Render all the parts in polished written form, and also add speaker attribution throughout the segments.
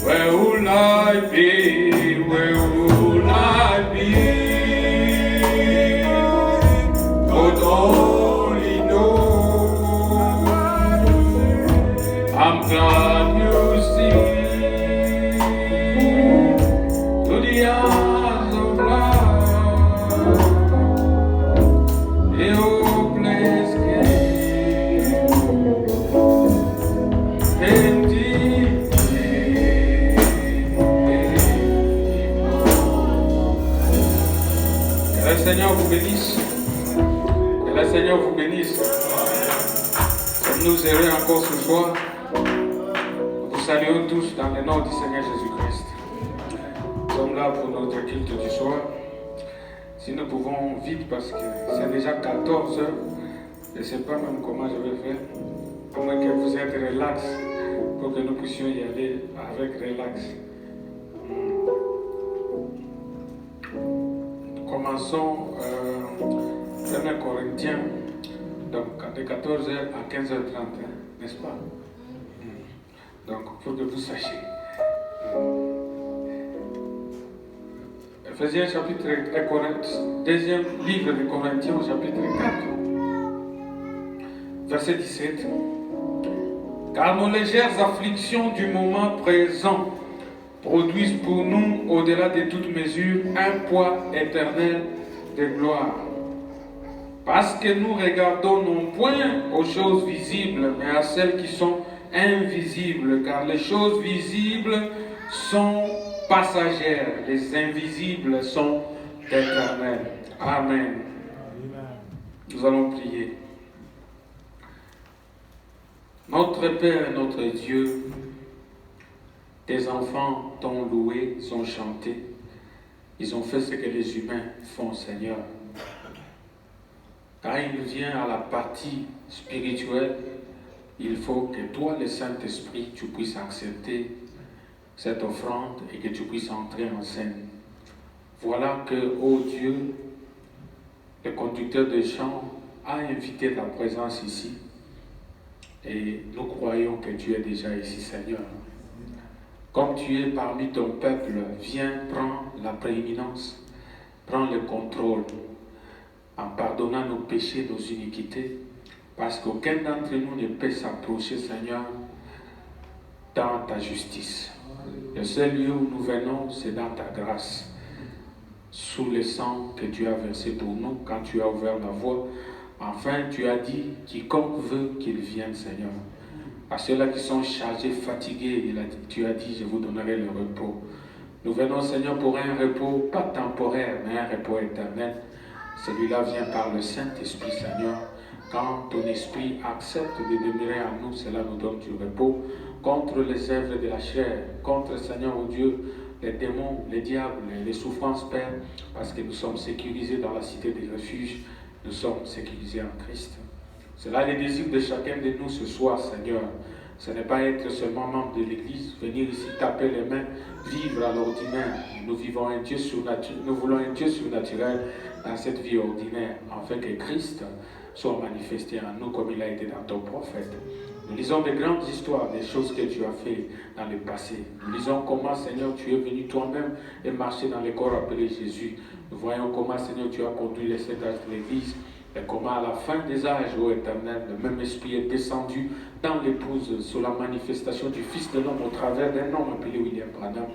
Speaker 1: Where will I be? Where will I be? God only knows. I'm glad you see to the eyes of love, a hopeless case, indeed. Que le Seigneur vous bénisse. Que le Seigneur vous bénisse. Sommes-nous heureux encore ce soir? Nous saluons tous dans le nom du Seigneur Jésus-Christ. Nous sommes là pour notre culte du soir. Si nous pouvons vite, parce que c'est déjà 14 heures, je ne sais pas même comment je vais faire, à moins que vous êtes relax, pour que nous puissions y aller avec relax. Nous commençons 1 Corinthiens, donc de 14h à 15h30, hein, n'est-ce pas? Donc, pour que vous sachiez. Ephésiens chapitre 1, deuxième livre de Corinthiens au chapitre 4, verset 17. Car nos légères afflictions du moment présent produisent pour nous, au-delà de toute mesure, un poids éternel de gloire. Parce que nous regardons non point aux choses visibles, mais à celles qui sont invisibles, car les choses visibles sont passagères, les invisibles sont éternelles. Amen. Nous allons prier. Notre Père, notre Dieu, tes enfants t'ont loué, sont chantés. Ils ont fait ce que les humains font, Seigneur. Quand il vient à la partie spirituelle, il faut que toi, le Saint-Esprit, tu puisses accepter cette offrande et que tu puisses entrer en scène. Voilà que, ô Dieu, le conducteur de chant a invité ta présence ici. Et nous croyons que tu es déjà ici, Seigneur. Comme tu es parmi ton peuple, viens, prends la prééminence, prends le contrôle, en pardonnant nos péchés, nos iniquités, parce qu'aucun d'entre nous ne peut s'approcher, Seigneur, dans ta justice. Le seul lieu où nous venons, c'est dans ta grâce, sous le sang que tu as versé pour nous quand tu as ouvert la voie. Enfin, tu as dit, quiconque veut qu'il vienne, Seigneur. À ceux-là qui sont chargés, fatigués, tu as dit, je vous donnerai le repos. Nous venons, Seigneur, pour un repos, pas temporaire, mais un repos éternel. Celui-là vient par le Saint-Esprit, Seigneur. Quand ton esprit accepte de demeurer en nous, cela nous donne du repos contre les œuvres de la chair, contre, Seigneur, oh Dieu, les démons, les diables, les souffrances, Père, parce que nous sommes sécurisés dans la cité des refuges, nous sommes sécurisés en Christ. Cela est le désir de chacun de nous ce soir, Seigneur. Ce n'est pas être seulement membre de l'Église, venir ici taper les mains, vivre à l'ordinaire. Nous vivons un Dieu surnaturel, nous voulons un Dieu surnaturel dans cette vie ordinaire, afin que Christ soit manifesté en nous comme il a été dans ton prophète. Nous lisons des grandes histoires, des choses que tu as fait dans le passé. Nous lisons comment, Seigneur, tu es venu toi-même et marché dans les corps appelés Jésus. Nous voyons comment, Seigneur, tu as conduit les sept âges de l'Église et comment à la fin des âges, ô Éternel, le même Esprit est descendu dans l'épouse sous la manifestation du Fils de l'homme au travers d'un homme appelé William Branham.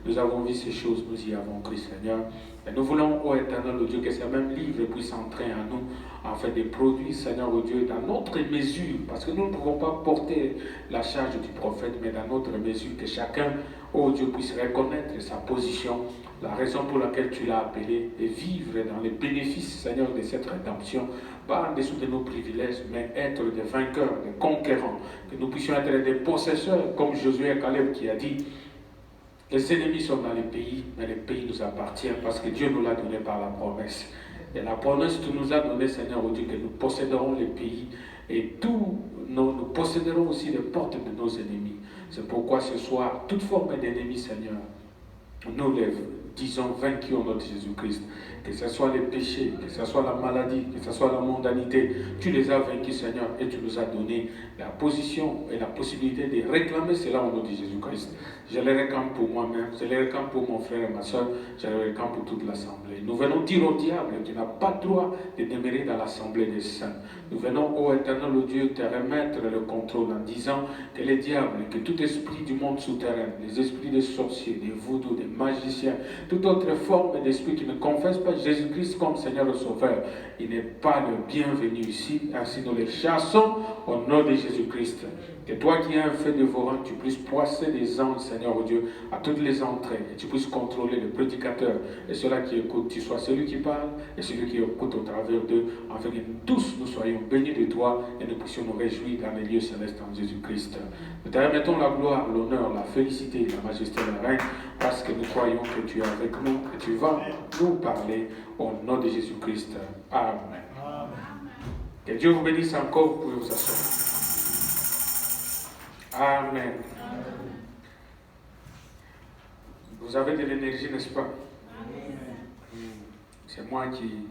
Speaker 1: Nous avons vu ces choses, nous y avons cru, Seigneur. Et nous voulons, ô Éternel, ô Dieu, que ce même livre puisse entrer en nous, afin de produire, Seigneur, ô Dieu, dans notre mesure, parce que nous ne pouvons pas porter la charge du prophète, mais dans notre mesure, que chacun, ô Dieu, puisse reconnaître sa position, la raison pour laquelle tu l'as appelé, et vivre dans les bénéfices, Seigneur, de cette rédemption, pas en dessous de nos privilèges, mais être des vainqueurs, des conquérants, que nous puissions être des possesseurs, comme Josué et Caleb qui a dit, les ennemis sont dans les pays, mais les pays nous appartiennent parce que Dieu nous l'a donné par la promesse. Et la promesse que tu nous as donnée, Seigneur, au Dieu, que nous posséderons les pays et nous posséderons aussi les portes de nos ennemis. C'est pourquoi ce soir, toute forme d'ennemi, Seigneur, nous les disons vaincus au nom de Jésus-Christ. Que ce soit les péchés, que ce soit la maladie, que ce soit la mondanité, tu les as vaincus, Seigneur, et tu nous as donné la position et la possibilité de réclamer cela au nom de Jésus-Christ. Je les réclame pour moi-même, je les réclame pour mon frère et ma soeur, je les réclame pour toute l'assemblée. Nous venons dire au diable, tu n'as pas le droit de demeurer dans l'assemblée des saints. Nous venons, ô éternel au Dieu, te remettre le contrôle en disant que les diables, que tout esprit du monde souterrain, les esprits des sorciers, des vaudous, des magiciens, toute autre forme d'esprit qui ne confesse pas Jésus-Christ comme Seigneur et Sauveur, il n'est pas le bienvenu ici, ainsi nous les chassons au nom de Jésus-Christ. Que toi qui es un feu dévorant, tu puisses poisser des anges, Seigneur Dieu, à toutes les entrées, et tu puisses contrôler le prédicateur et ceux-là qui écoutent. Tu sois celui qui parle et celui qui écoute au travers d'eux, afin que nous tous nous soyons bénis de toi et nous puissions nous réjouir dans les lieux célestes en Jésus-Christ. Nous te remettons la gloire, l'honneur, la félicité, la majesté de la reine, parce que nous croyons que tu es avec nous et tu vas nous parler au nom de Jésus-Christ. Amen. Amen. Que Dieu vous bénisse encore, vous pouvez vous asseoir. Amen. Vous avez de l'énergie, n'est-ce pas? C'est moi qui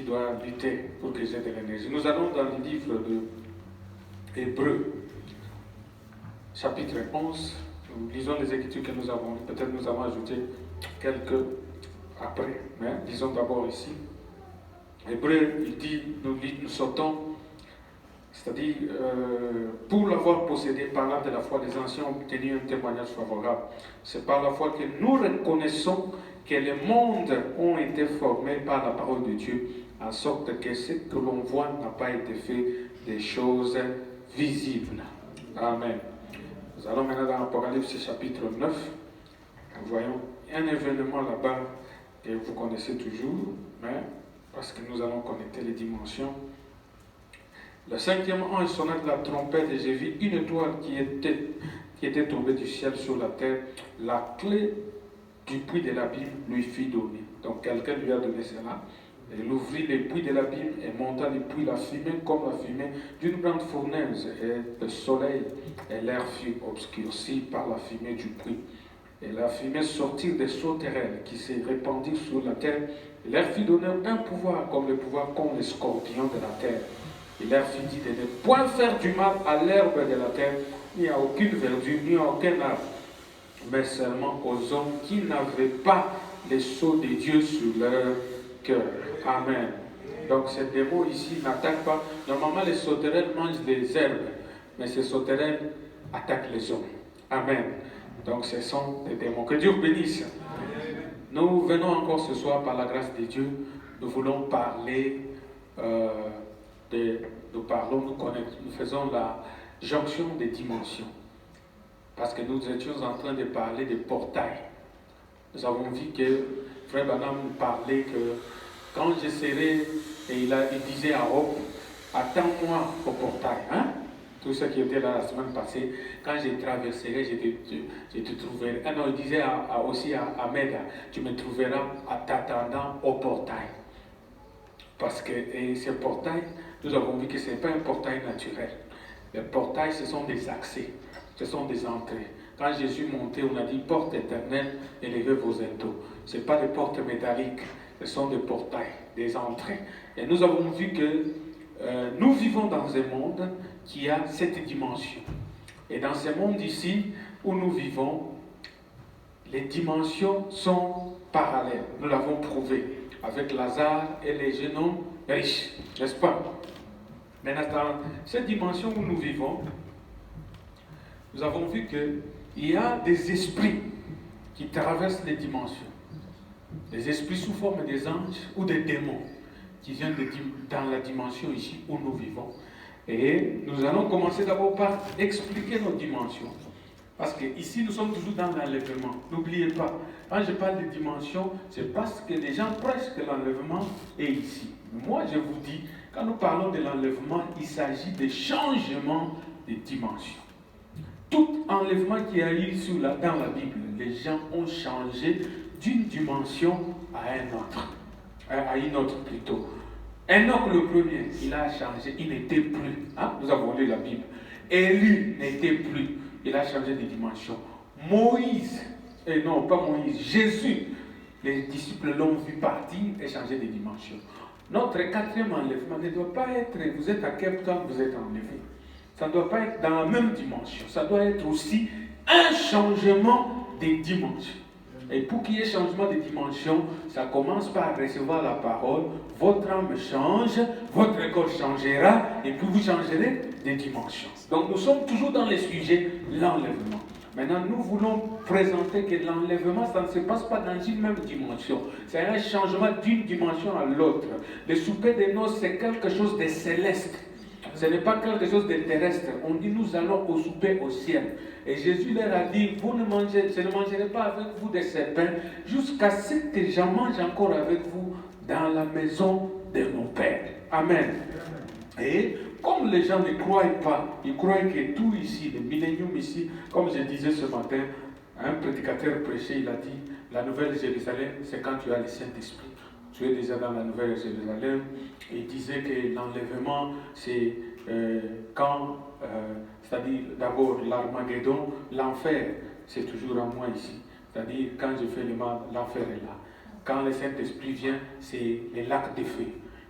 Speaker 1: dois lutter pour que j'ai de l'énergie. Nous allons dans le livre de Hébreux, chapitre 11. Nous lisons les écritures que nous avons. Peut-être nous avons ajouté quelques après. Mais lisons d'abord ici. Hébreux, il dit, nous sortons. C'est-à-dire, pour l'avoir possédé, parlant de la foi, les anciens ont obtenu un témoignage favorable. C'est par la foi que nous reconnaissons que les mondes ont été formés par la parole de Dieu, en sorte que ce que l'on voit n'a pas été fait des choses visibles. Amen. Nous allons maintenant dans l'Apocalypse chapitre 9. Nous voyons un événement là-bas que vous connaissez toujours, mais parce que nous allons connecter les dimensions. Le cinquième ange sonna de la trompette et j'ai vu une étoile qui était tombée du ciel sur la terre. La clé du puits de l'abîme lui fut donnée. Donc quelqu'un lui a donné cela. Il ouvrit les puits de l'abîme et monta les puits, la fumée comme la fumée d'une grande fournaise. Et le soleil et l'air furent obscurcis par la fumée du puits. Et la fumée sortit des sauterelles qui se répandirent sur la terre. Et l'air fut donné un pouvoir comme le pouvoir qu'ont les scorpions de la terre. Il leur fut dit de ne point faire du mal à l'herbe de la terre, ni à aucune verdure, ni à aucun arbre, mais seulement aux hommes qui n'avaient pas les sceaux de Dieu sur leur cœur. Amen. Donc ces démons ici n'attaquent pas. Normalement les sauterelles mangent des herbes, mais ces sauterelles attaquent les hommes. Amen. Donc ce sont des démons. Que Dieu vous bénisse. Nous venons encore ce soir par la grâce de Dieu. Nous voulons parler nous faisons la jonction des dimensions. Parce que nous étions en train de parler des portails. Nous avons vu que Frère Branham nous parlait que quand je serai, et il disait à Hope, attends-moi au portail. Hein? Tous ceux qui étaient là la semaine passée, quand je traverserai, je te trouverai. Ah non, il disait aussi à Ahmed, tu me trouveras en t'attendant au portail. Parce que ce portail, nous avons vu que ce n'est pas un portail naturel. Les portails, ce sont des accès, ce sont des entrées. Quand Jésus montait, on a dit porte éternelle, élevez vos étaux. Ce n'est pas des portes métalliques, ce sont des portails, des entrées. Et nous avons vu que nous vivons dans un monde qui a cette dimension. Et dans ce monde ici où nous vivons, les dimensions sont parallèles. Nous l'avons prouvé avec Lazare et les jeunes hommes riches, n'est-ce pas? Maintenant, dans cette dimension où nous vivons, nous avons vu qu'il y a des esprits qui traversent les dimensions. Des esprits sous forme des anges ou des démons qui viennent dans la dimension ici où nous vivons. Et nous allons commencer d'abord par expliquer nos dimensions. Parce qu'ici, nous sommes toujours dans l'enlèvement. N'oubliez pas, quand je parle de dimension, c'est parce que les gens prêchent que l'enlèvement est ici. Moi, je vous dis, quand nous parlons de l'enlèvement, il s'agit de changement de dimension. Tout enlèvement qui a eu dans la Bible, les gens ont changé d'une dimension à une autre plutôt. Enoch le premier, il a changé, il n'était plus. Hein? Nous avons lu la Bible. Élie n'était plus, il a changé de dimension. Moïse Et non, pas Moïse, Jésus. Les disciples l'ont vu partir et changer de dimension. Notre quatrième enlèvement ne doit pas être, vous êtes à Cape Town, vous êtes enlevé. Ça ne doit pas être dans la même dimension. Ça doit être aussi un changement de dimension. Et pour qu'il y ait changement de dimension, ça commence par recevoir la parole. Votre âme change, votre corps changera, et puis vous changerez de dimension. Donc nous sommes toujours dans le sujet l'enlèvement. Maintenant, nous voulons présenter que l'enlèvement, ça ne se passe pas dans une même dimension. C'est un changement d'une dimension à l'autre. Le souper des noces, c'est quelque chose de céleste. Ce n'est pas quelque chose de terrestre. On dit, nous allons au souper au ciel. Et Jésus leur a dit, je ne mangerai pas avec vous de ces pains jusqu'à ce que j'en mange encore avec vous dans la maison de mon Père. Amen. Et comme les gens ne croient pas, ils croient que tout ici, le millénium ici, comme je disais ce matin, un prédicateur prêchait, il a dit, la Nouvelle Jérusalem, c'est quand tu as le Saint-Esprit. Tu es déjà dans la Nouvelle Jérusalem. Il disait que l'enlèvement, c'est quand, c'est-à-dire d'abord l'Armageddon, l'enfer, c'est toujours en moi ici. C'est-à-dire quand je fais le mal, l'enfer est là. Quand le Saint-Esprit vient, c'est les lacs de feu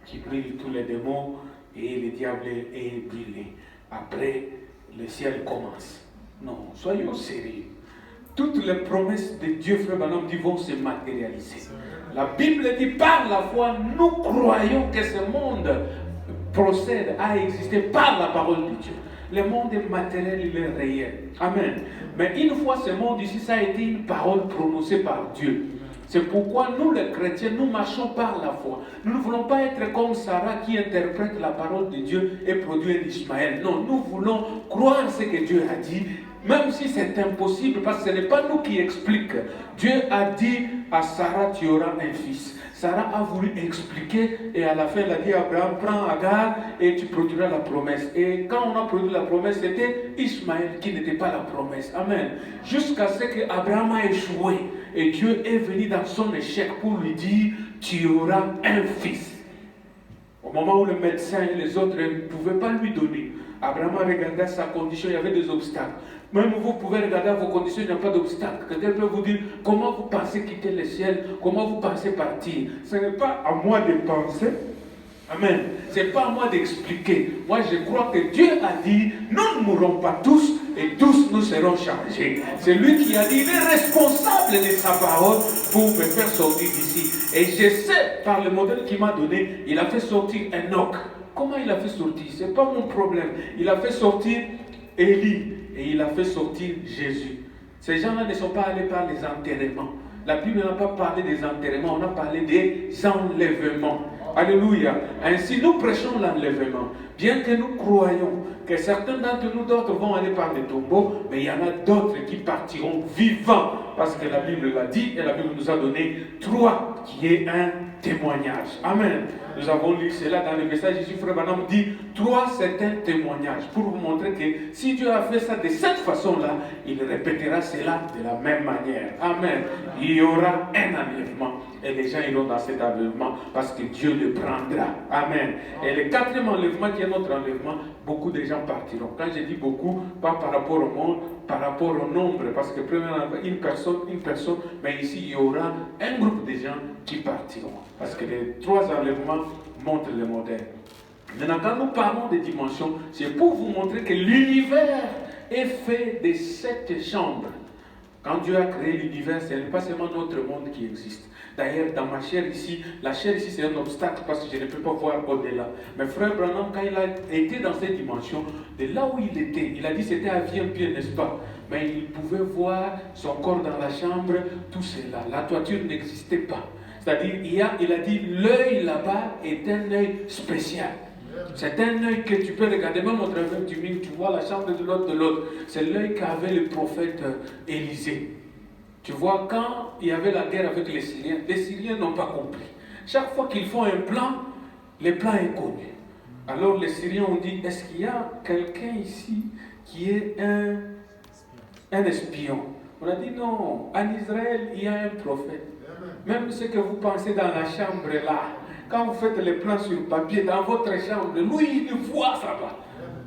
Speaker 1: qui brûlent tous les démons et le diable est brûlé. Après, le ciel commence. Non, soyons sérieux. Toutes les promesses de Dieu, frère Branham, vont se matérialiser. La Bible dit, par la foi, nous croyons que ce monde procède à exister par la parole de Dieu. Le monde est matériel, il est réel. Amen. Mais une fois ce monde ici, ça a été une parole prononcée par Dieu. C'est pourquoi nous, les chrétiens, nous marchons par la foi. Nous ne voulons pas être comme Sarah qui interprète la parole de Dieu et produit un Ismaël. Non, nous voulons croire ce que Dieu a dit, même si c'est impossible, parce que ce n'est pas nous qui expliquons. Dieu a dit à Sarah, tu auras un fils. Sarah a voulu expliquer et à la fin, elle a dit à Abraham, prends Agar et tu produiras la promesse. Et quand on a produit la promesse, c'était Ismaël qui n'était pas la promesse. Amen. Jusqu'à ce qu'Abraham a échoué. Et Dieu est venu dans son échec pour lui dire, tu auras un fils. Au moment où le médecin et les autres ne pouvaient pas lui donner, Abraham a regardé sa condition, il y avait des obstacles. Même vous pouvez regarder vos conditions, il n'y a pas d'obstacle. Quelqu'un peut vous dire, comment vous pensez quitter le ciel, comment vous pensez partir. Ce n'est pas à moi de penser. Amen. Ce n'est pas à moi d'expliquer. Moi, je crois que Dieu a dit, nous ne mourrons pas tous et tous nous serons changés. C'est lui qui a dit, il est responsable de sa parole pour me faire sortir d'ici. Et je sais, par le modèle qu'il m'a donné, il a fait sortir Enoch. Comment il a fait sortir? Ce n'est pas mon problème. Il a fait sortir Élie et il a fait sortir Jésus. Ces gens-là ne sont pas allés par les enterrements. La Bible n'a pas parlé des enterrements, on a parlé des enlèvements. Alléluia. Ainsi, nous prêchons l'enlèvement. Bien que nous croyons que certains d'entre nous, d'autres vont aller par les tombeaux, mais il y en a d'autres qui partiront vivants. Parce que la Bible l'a dit et la Bible nous a donné 3 qui est un témoignage. Amen. Nous avons lu cela dans le message ici. Frère Branham dit 3 c'est un témoignage pour vous montrer que si Dieu a fait ça de cette façon-là, il répétera cela de la même manière. Amen. Il y aura un enlèvement et les gens iront dans cet enlèvement parce que Dieu le prendra. Amen. Et le 4e enlèvement qui est notre enlèvement, beaucoup de gens partiront. Quand je dis beaucoup, pas par rapport au monde, par rapport au nombre, parce que premièrement, une personne, mais ici il y aura un groupe de gens qui partiront. Parce que les 3 enlèvements montrent le modèle. Maintenant, quand nous parlons de dimensions, c'est pour vous montrer que l'univers est fait de 7 chambres. Quand Dieu a créé l'univers, ce n'est pas seulement notre monde qui existe. D'ailleurs, dans ma chair ici, la chair ici c'est un obstacle parce que je ne peux pas voir au-delà. Mais frère Branham, quand il a été dans cette dimension, de là où il était, il a dit c'était à Vieux-Pied, n'est-ce pas? Mais il pouvait voir son corps dans la chambre, tout cela. La toiture n'existait pas. C'est-à-dire, il a dit, l'œil là-bas est un œil spécial. C'est un œil que tu peux regarder, même au travers du mur, tu vois la chambre de l'autre. C'est l'œil qu'avait le prophète Élisée. Tu vois, quand il y avait la guerre avec les Syriens n'ont pas compris. Chaque fois qu'ils font un plan, le plan est connu. Alors les Syriens ont dit, est-ce qu'il y a quelqu'un ici qui est un espion? On a dit non, en Israël, il y a un prophète. Même ce que vous pensez dans la chambre là, quand vous faites les plans sur papier, dans votre chambre, lui, il voit ça va.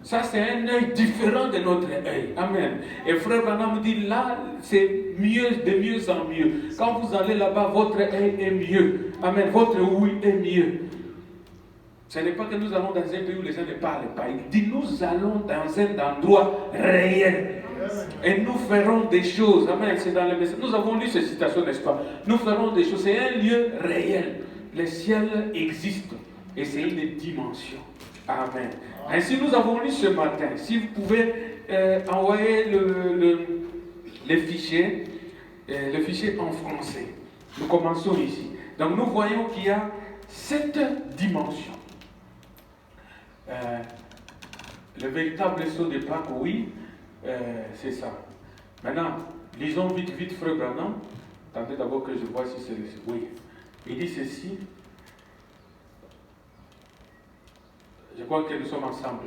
Speaker 1: Ça, c'est un œil différent de notre œil. Amen. Et frère Branham dit, là, c'est mieux, de mieux en mieux. Quand vous allez là-bas, votre œil est mieux. Amen. Votre oui est mieux. Ce n'est pas que nous allons dans un pays où les gens ne parlent pas. Il dit, nous allons dans un endroit réel. Et nous ferons des choses. Amen. C'est dans le message. Nous avons lu cette citation, n'est-ce pas? Nous ferons des choses. C'est un lieu réel. Le ciel existe. Et c'est une dimension. Amen. Ainsi, nous avons lu ce matin. Si vous pouvez envoyer le fichier en français. Nous commençons ici. Donc, nous voyons qu'il y a 7 dimensions. Le véritable saut de Pâques, oui, c'est ça. Maintenant, lisons vite, frère Branham. Attendez d'abord que je vois si c'est le... Oui. Il dit ceci. Je crois que nous sommes ensemble.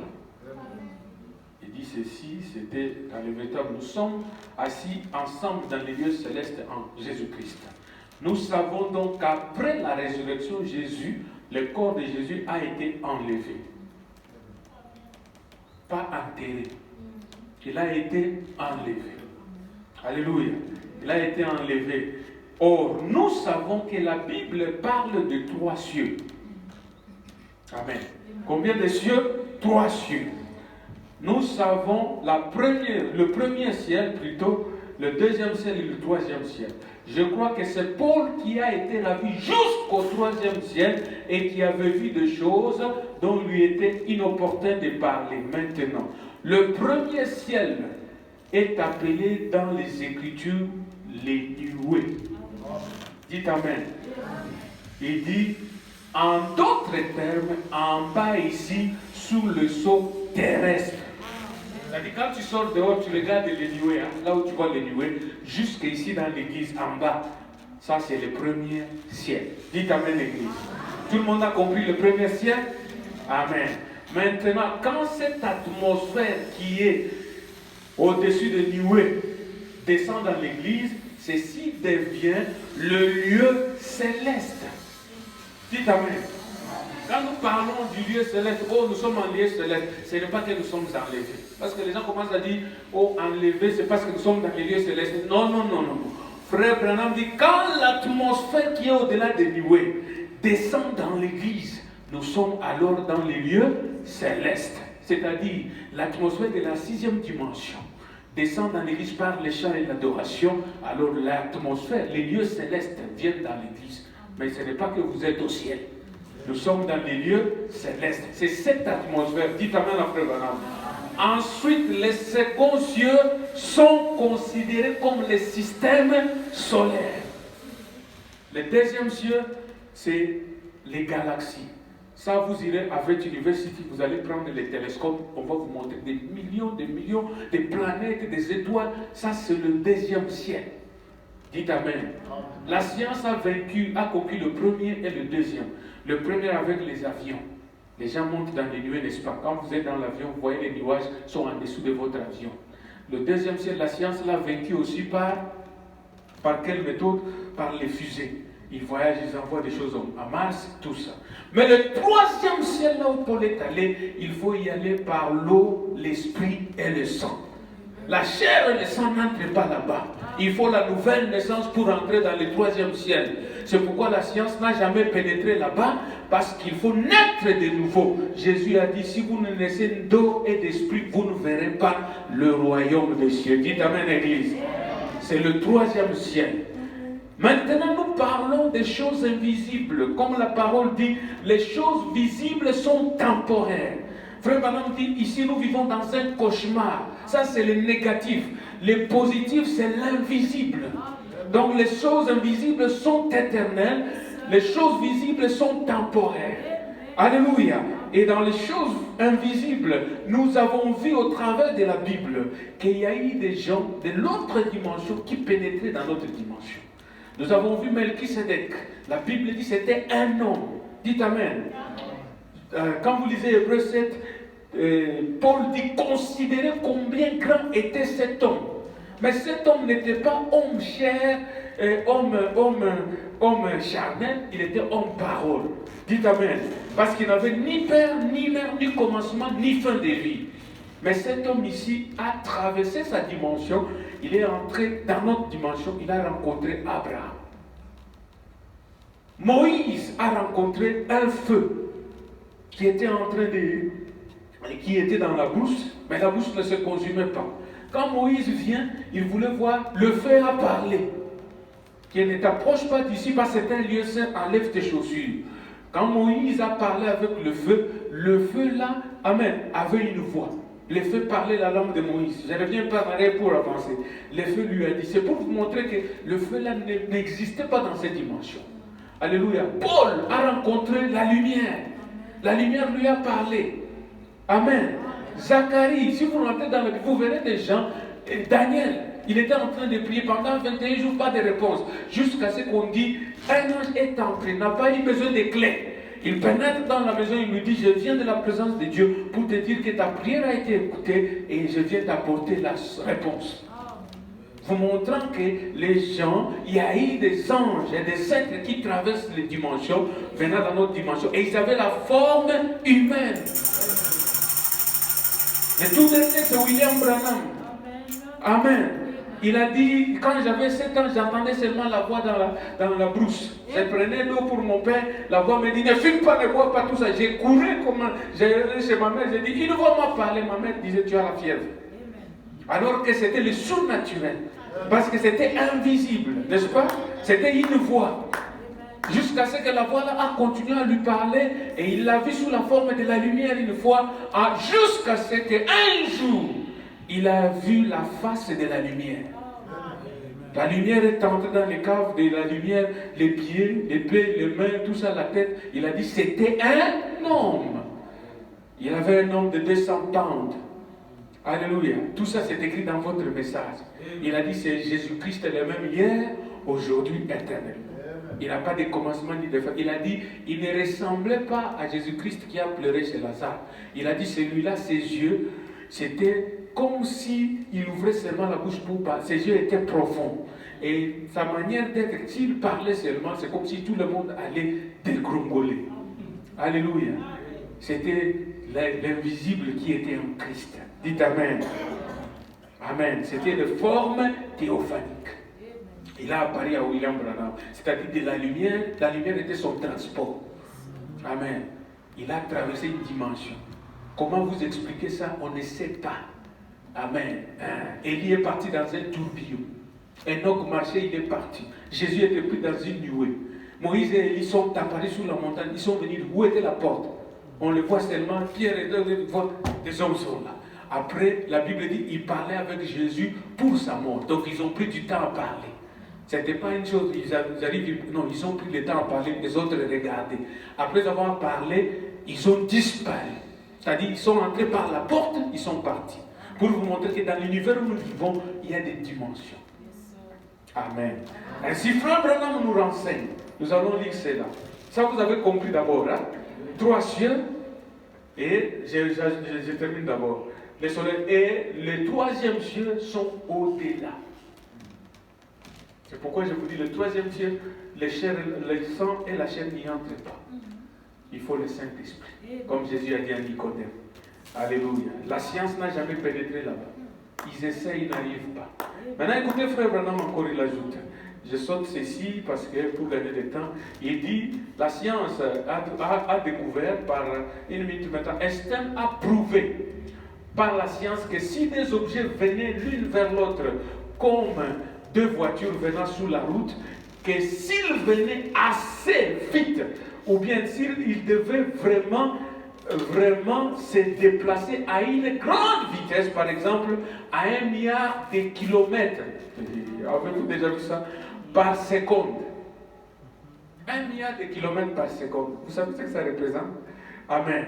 Speaker 1: Il dit ceci, c'était dans le véritable. Nous sommes assis ensemble dans les lieux célestes en Jésus-Christ. Nous savons donc qu'après la résurrection, Jésus, le corps de Jésus a été enlevé. Pas enterré. Il a été enlevé. Alléluia. Il a été enlevé. Or, nous savons que la Bible parle de 3 cieux. Amen. Combien de cieux? 3 cieux. Nous savons le premier ciel plutôt, le deuxième ciel et le 3e ciel. Je crois que c'est Paul qui a été ravi jusqu'au 3e ciel et qui avait vu des choses dont lui était inopportun de parler. Maintenant, le premier ciel est appelé dans les Écritures les nuées. Dites Amen. Il dit, en d'autres termes, en bas ici, sous le sceau terrestre. C'est-à-dire, quand tu sors dehors, tu regardes les nuées, hein, là où tu vois les nuées, jusqu'ici dans l'église, en bas. Ça, c'est le premier ciel. Dites Amen, l'église. Tout le monde a compris le premier ciel? Amen. Maintenant, quand cette atmosphère qui est au-dessus des nuées descend dans l'église, ceci devient le lieu céleste. Dites Amen. Quand nous parlons du lieu céleste, oh, nous sommes en lieu céleste, ce n'est pas que nous sommes enlevés. Parce que les gens commencent à dire, oh, enlevés, c'est parce que nous sommes dans les lieux célestes. Non. Frère Branham dit, quand l'atmosphère qui est au-delà des nuées descend dans l'église, nous sommes alors dans les lieux célestes. C'est-à-dire, l'atmosphère de la 6e dimension descend dans l'église par les chants et l'adoration. Alors l'atmosphère, les lieux célestes viennent dans l'église. Mais ce n'est pas que vous êtes au ciel. Nous sommes dans les lieux célestes. C'est cette atmosphère. Dites Amen après Branham. Ensuite, les seconds cieux sont considérés comme les systèmes solaires. Le deuxième cieux, c'est les galaxies. Ça, vous irez à Vert University, vous allez prendre les télescopes, on va vous montrer des millions de planètes, des étoiles. Ça, c'est le deuxième ciel. Dites Amen. La science a conquis le premier et le deuxième. Le premier avec les avions. Les gens montent dans les nuées, n'est-ce pas? Quand vous êtes dans l'avion, vous voyez les nuages sont en dessous de votre avion. Le deuxième ciel, la science l'a vaincu aussi par quelle méthode? Par les fusées. Ils voyagent, ils envoient des choses à Mars, tout ça. Mais le 3e ciel, là où Paul est allé, il faut y aller par l'eau, l'esprit et le sang. La chair et le sang n'entrent pas là-bas. Il faut la nouvelle naissance pour entrer dans le 3e ciel. C'est pourquoi la science n'a jamais pénétré là-bas, parce qu'il faut naître de nouveau. Jésus a dit, si vous ne naissez d'eau et d'esprit, vous ne verrez pas le royaume des cieux. Dites Amen, Église. C'est le 3e ciel. Maintenant, nous parlons des choses invisibles. Comme la parole dit, les choses visibles sont temporaires. Frère Branham dit, ici nous vivons dans un cauchemar. Ça, c'est le négatif. Le positif, c'est l'invisible. Donc, les choses invisibles sont éternelles. Les choses visibles sont temporaires. Alléluia. Et dans les choses invisibles, nous avons vu au travers de la Bible qu'il y a eu des gens de l'autre dimension qui pénétraient dans notre dimension. Nous avons vu Melchisedec. La Bible dit que c'était un homme. Dites Amen. Quand vous lisez Hébreux 7, Paul dit considérez combien grand était cet homme. Mais cet homme n'était pas homme chair, homme charnel, il était homme parole. Dites Amen. Parce qu'il n'avait ni père, ni mère, ni commencement, ni fin de vie. Mais cet homme ici a traversé sa dimension, il est entré dans notre dimension, il a rencontré Abraham. Moïse a rencontré un feu qui était dans la brousse, mais la brousse ne se consumait pas. Quand Moïse vient, il voulait voir, le feu a parlé. Qu'il ne t'approche pas d'ici parce que c'est un lieu saint, enlève tes chaussures. Quand Moïse a parlé avec le feu là, amen, avait une voix. Le feu parlait la langue de Moïse. Je ne reviens pas en arrière pour avancer. Le feu lui a dit, c'est pour vous montrer que le feu là n'existait pas dans cette dimension. Alléluia. Paul a rencontré la lumière. La lumière lui a parlé. Amen. Zacharie, si vous rentrez dans le livre, vous verrez des gens. Daniel, il était en train de prier pendant 21 jours, pas de réponse. Jusqu'à ce qu'on dit, un ange est entré, n'a pas eu besoin de clés. Il pénètre dans la maison, il lui dit, je viens de la présence de Dieu pour te dire que ta prière a été écoutée et je viens t'apporter la réponse. Vous montrant que les gens, il y a eu des anges et des êtres qui traversent les dimensions, venant dans notre dimension, et ils avaient la forme humaine. Le tout dernier, c'est William Branham. Amen. Il a dit, quand j'avais 7 ans, j'entendais seulement la voix dans la brousse. Je prenais l'eau pour mon père, la voix me dit, ne fume pas, ne bois pas, tout ça. J'ai couru, j'ai allé chez ma mère, j'ai dit, une voix m'a parlé. Ma mère disait, tu as la fièvre. Alors que c'était le surnaturel. Parce que c'était invisible, n'est-ce pas? C'était une voix. Jusqu'à ce que la voix là a continué à lui parler et il l'a vu sous la forme de la lumière une fois, jusqu'à ce qu'un jour, il a vu la face de la lumière. La lumière est entrée dans les caves de la lumière, les pieds, les pieds, les mains, tout ça, la tête. Il a dit c'était un homme. Il avait un nom de 200 ans. Alléluia. Tout ça c'est écrit dans votre message. Il a dit c'est Jésus-Christ le même hier, aujourd'hui, éternellement. Il n'a pas de commencement ni de fin. Il a dit, il ne ressemblait pas à Jésus-Christ qui a pleuré chez Lazare. Il a dit, celui-là, ses yeux, c'était comme s'il ouvrait seulement la bouche pour parler. Ses yeux étaient profonds. Et sa manière d'être, s'il parlait seulement, c'est comme si tout le monde allait dégringoler. Alléluia. C'était l'invisible qui était en Christ. Dites Amen. Amen. C'était de forme théophanique. Il a apparu à William Branham. C'est-à-dire de la lumière était son transport. Amen. Il a traversé une dimension. Comment vous expliquer ça? On ne sait pas. Amen. Élie est parti dans un tourbillon. Enoch marchait, il est parti. Jésus était pris dans une nuée. Moïse et Élie sont apparus sur la montagne. Ils sont venus. Où était la porte? On le voit seulement. Pierre et des hommes sont là. Après, la Bible dit qu'ils parlaient avec Jésus pour sa mort. Donc, ils ont pris du temps à parler. Ce n'était pas une chose, ils ont pris le temps à parler, les autres regardaient. Après avoir parlé, ils ont disparu. C'est-à-dire, ils sont entrés par la porte, ils sont partis. Pour vous montrer que dans l'univers où nous vivons, il y a des dimensions. Amen. Ainsi, Frère Branham nous renseigne. Nous allons lire cela. Ça, vous avez compris d'abord. Hein? 3 cieux, et je termine d'abord. Le soleil et le 3e ciel sont au-delà. C'est pourquoi je vous dis, le 3e ciel, le sang et la chair n'y entrent pas. Il faut le Saint-Esprit, comme Jésus a dit à Nicodème. Alléluia. La science n'a jamais pénétré là-bas. Ils essaient, ils n'arrivent pas. Maintenant, écoutez, Frère Branham, encore il ajoute. Je saute ceci parce que pour gagner du temps, il dit, la science a découvert par une minute maintenant, Einstein a prouvé par la science que si des objets venaient l'une vers l'autre comme 2 voitures venant sur la route, que s'ils venaient assez vite, ou bien s'ils devaient vraiment se déplacer à une grande vitesse, par exemple, à 1 milliard de kilomètres, avez-vous déjà vu ça, par seconde? 1 milliard de kilomètres par seconde. Vous savez ce que ça représente? Amen.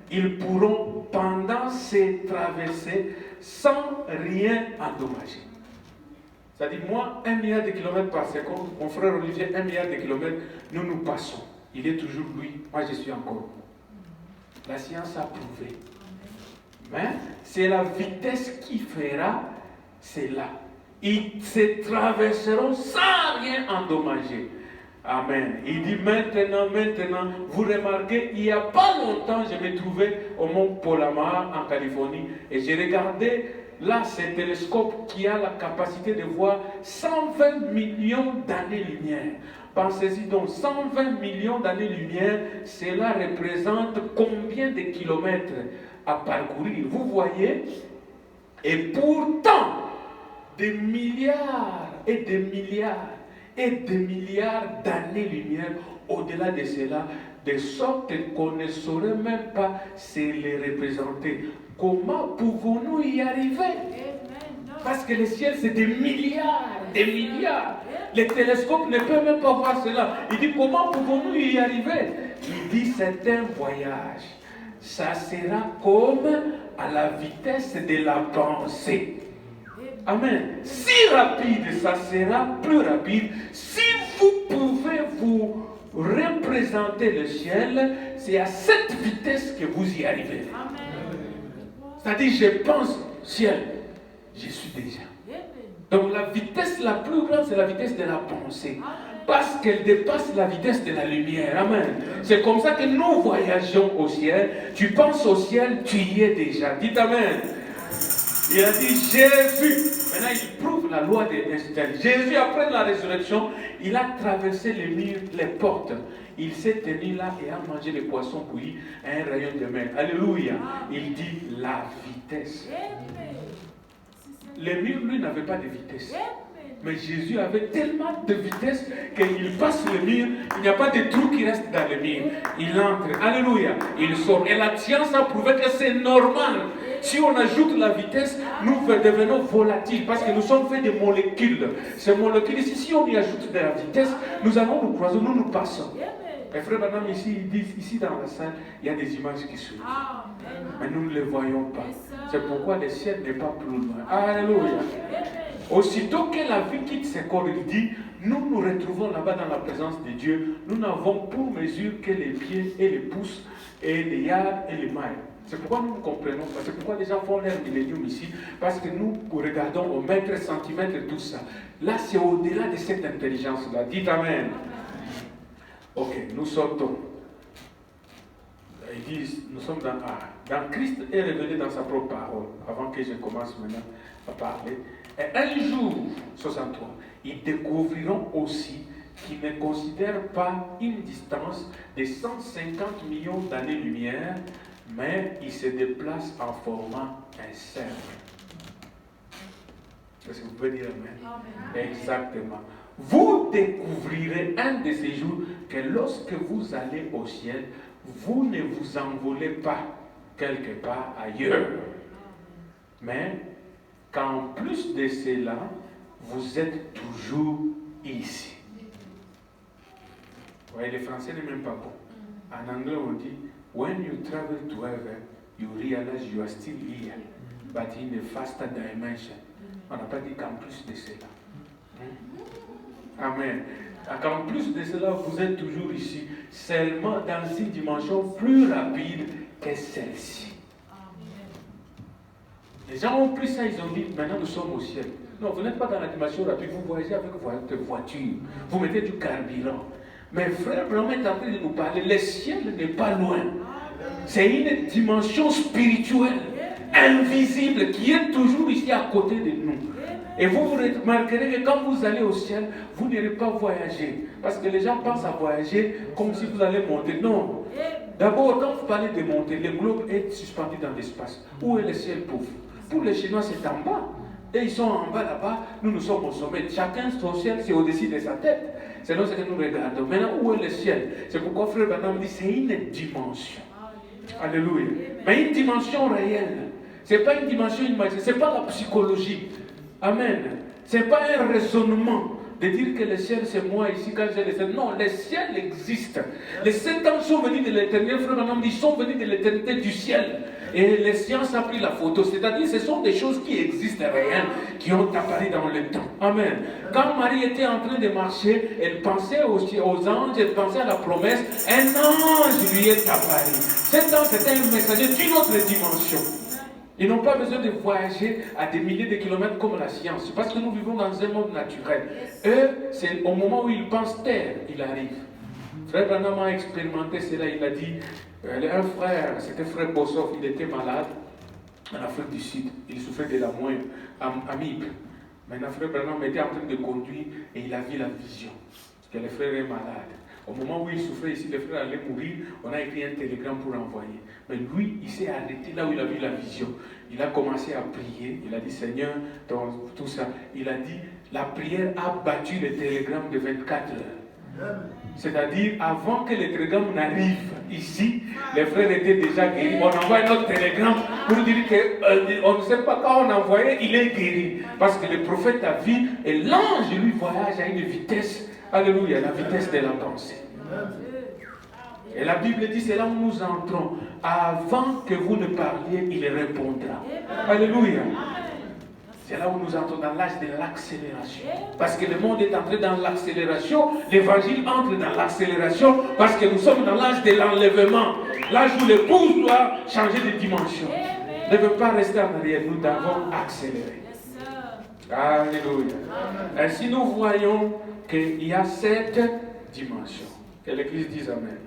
Speaker 1: Ils pourront pendant ces traversées sans rien endommager. C'est-à-dire, moi, 1 milliard de kilomètres par seconde, mon frère Olivier, 1 milliard de kilomètres, nous passons. Il est toujours lui, moi je suis encore. La science a prouvé. Mais c'est la vitesse qui fera cela. Ils se traverseront sans rien endommager. Amen. Il dit maintenant, vous remarquez, il n'y a pas longtemps, je me trouvais au mont Polama en Californie et j'ai regardé là ce télescope qui a la capacité de voir 120 millions d'années-lumière. Pensez-y donc, 120 millions d'années-lumière, cela représente combien de kilomètres à parcourir? Vous voyez? Et pourtant, des milliards et des milliards et des milliards d'années-lumière au-delà de cela, de sorte qu'on ne saurait même pas se les représenter. Comment pouvons-nous y arriver? Parce que le ciel, c'est des milliards, des milliards. Les télescopes ne peuvent même pas voir cela. Il dit, comment pouvons-nous y arriver? Il dit, c'est un voyage. Ça sera comme à la vitesse de la pensée. Amen. Si rapide, ça sera plus rapide. Si vous pouvez vous représenter le ciel, c'est à cette vitesse que vous y arrivez. C'est-à-dire, je pense ciel, je suis déjà. Donc la vitesse la plus grande, c'est la vitesse de la pensée. Parce qu'elle dépasse la vitesse de la lumière. Amen. C'est comme ça que nous voyageons au ciel. Tu penses au ciel, tu y es déjà. Dites amen. Il a dit, Jésus, maintenant il prouve la loi des destins. Jésus, après la résurrection, il a traversé les murs, les portes. Il s'est tenu là et a mangé les poissons bouillis à un rayon de mer. Alléluia. Il dit la vitesse. Les murs, lui, n'avaient pas de vitesse. Mais Jésus avait tellement de vitesse qu'il passe le mur, il n'y a pas de trou qui reste dans le mur. Il entre, alléluia, il sort. Et la science a prouvé que c'est normal. Si on ajoute la vitesse, nous devenons volatiles parce que nous sommes faits de molécules. Ces molécules, si on y ajoute de la vitesse, nous allons nous croiser, nous passons. Et frère Madame, ici dans la salle, il y a des images qui sont. Mais nous ne les voyons pas. C'est pourquoi le ciel n'est pas plus loin. Alléluia. Aussitôt que la vie quitte ce corps, il dit, nous nous retrouvons là-bas dans la présence de Dieu. Nous n'avons pour mesure que les pieds et les pouces et les yards et les mailles. C'est pourquoi nous ne comprenons pas. C'est pourquoi les gens font l'air millénium ici. Parce que nous regardons au mètre, centimètre et tout ça. Là, c'est au-delà de cette intelligence-là. Dites amen. Ok, nous sortons. Ils disent, nous sommes dans Christ est révélé dans sa propre parole. Avant que je commence maintenant à parler. Et un jour, 63, ils découvriront aussi qu'ils ne considèrent pas une distance de 150 millions d'années-lumière, mais ils se déplacent en formant un cercle. Est-ce que vous pouvez dire amen? Exactement. Vous découvrirez un de ces jours que lorsque vous allez au ciel, vous ne vous envolez pas quelque part ailleurs. Mais qu'en plus de cela, vous êtes toujours ici. Vous voyez, les Français n'est même pas bon. En anglais, on dit, when you travel to heaven, you realize you are still here, but in a faster dimension. On n'a pas dit qu'en plus de cela. Amen. Qu'en plus de cela, vous êtes toujours ici, seulement dans une dimension plus rapide que celle-ci. Les gens ont pris ça, ils ont dit, maintenant nous sommes au ciel. Non, vous n'êtes pas dans la dimension rapide, vous voyagez avec votre voiture, vous mettez du carburant. Mais frère, vraiment est en train de nous parler, le ciel n'est pas loin. C'est une dimension spirituelle, invisible, qui est toujours ici à côté de nous. Et vous remarquerez que quand vous allez au ciel, vous n'irez pas voyager. Parce que les gens pensent à voyager comme si vous allez monter. Non. D'abord, quand vous parlez de monter, le globe est suspendu dans l'espace. Où est le ciel pour vous? Pour les Chinois, c'est en bas. Et ils sont en bas là-bas, nous sommes au sommet. Chacun, son ciel, c'est au-dessus de sa tête. C'est là ce que nous regardons. Maintenant, où est le ciel? C'est pourquoi frère Branham dit, c'est une dimension. Alléluia. Mais une dimension réelle. Ce n'est pas une dimension imaginaire. Ce n'est pas la psychologie. Amen. Ce n'est pas un raisonnement de dire que le ciel c'est moi ici quand j'ai le ciel. Non, le ciel existe. Les 7 ans sont venus de l'éternel, frère Branham dit, sont venus de l'éternité du ciel. Et les sciences ont pris la photo. C'est-à-dire ce sont des choses qui existent réelles, qui ont apparu dans le temps. Amen. Quand Marie était en train de marcher, elle pensait aux anges, elle pensait à la promesse. Un ange lui est apparu. Cet ange c'était un messager d'une autre dimension. Ils n'ont pas besoin de voyager à des milliers de kilomètres comme la science. Parce que nous vivons dans un monde naturel. Eux, c'est au moment où ils pensent taire, il arrive. Frère Branham a expérimenté cela. Il a dit, un frère, c'était frère Bossoff, il était malade en Afrique du Sud. Il souffrait de la moelle amibe. Maintenant, frère Branham était en train de conduire et il a vu la vision. Que le frère est malade. Au moment où il souffrait ici, le frère allait mourir, on a écrit un télégramme pour envoyer. Mais lui, il s'est arrêté là où il a vu la vision. Il a commencé à prier. Il a dit, Seigneur, dans tout ça. Il a dit, la prière a battu le télégramme de 24 heures. C'est-à-dire, avant que le télégramme n'arrive ici, les frères étaient déjà guéris. On envoie un autre télégramme pour dire qu'on ne sait pas quand on envoyait, il est guéri. Parce que le prophète a vu et l'ange, lui, voyage à une vitesse. Alléluia, la vitesse de la pensée. Et la Bible dit, c'est là où nous entrons. Avant que vous ne parliez, il répondra. Alléluia. C'est là où nous entrons dans l'âge de l'accélération. Parce que le monde est entré dans l'accélération. L'évangile entre dans l'accélération parce que nous sommes dans l'âge de l'enlèvement. L'âge où l'épouse doit changer de dimension. Ne veut pas rester en arrière. Nous devons accélérer. Alléluia. Ainsi nous voyons qu'il y a 7 dimensions. Que l'Église dise Amen.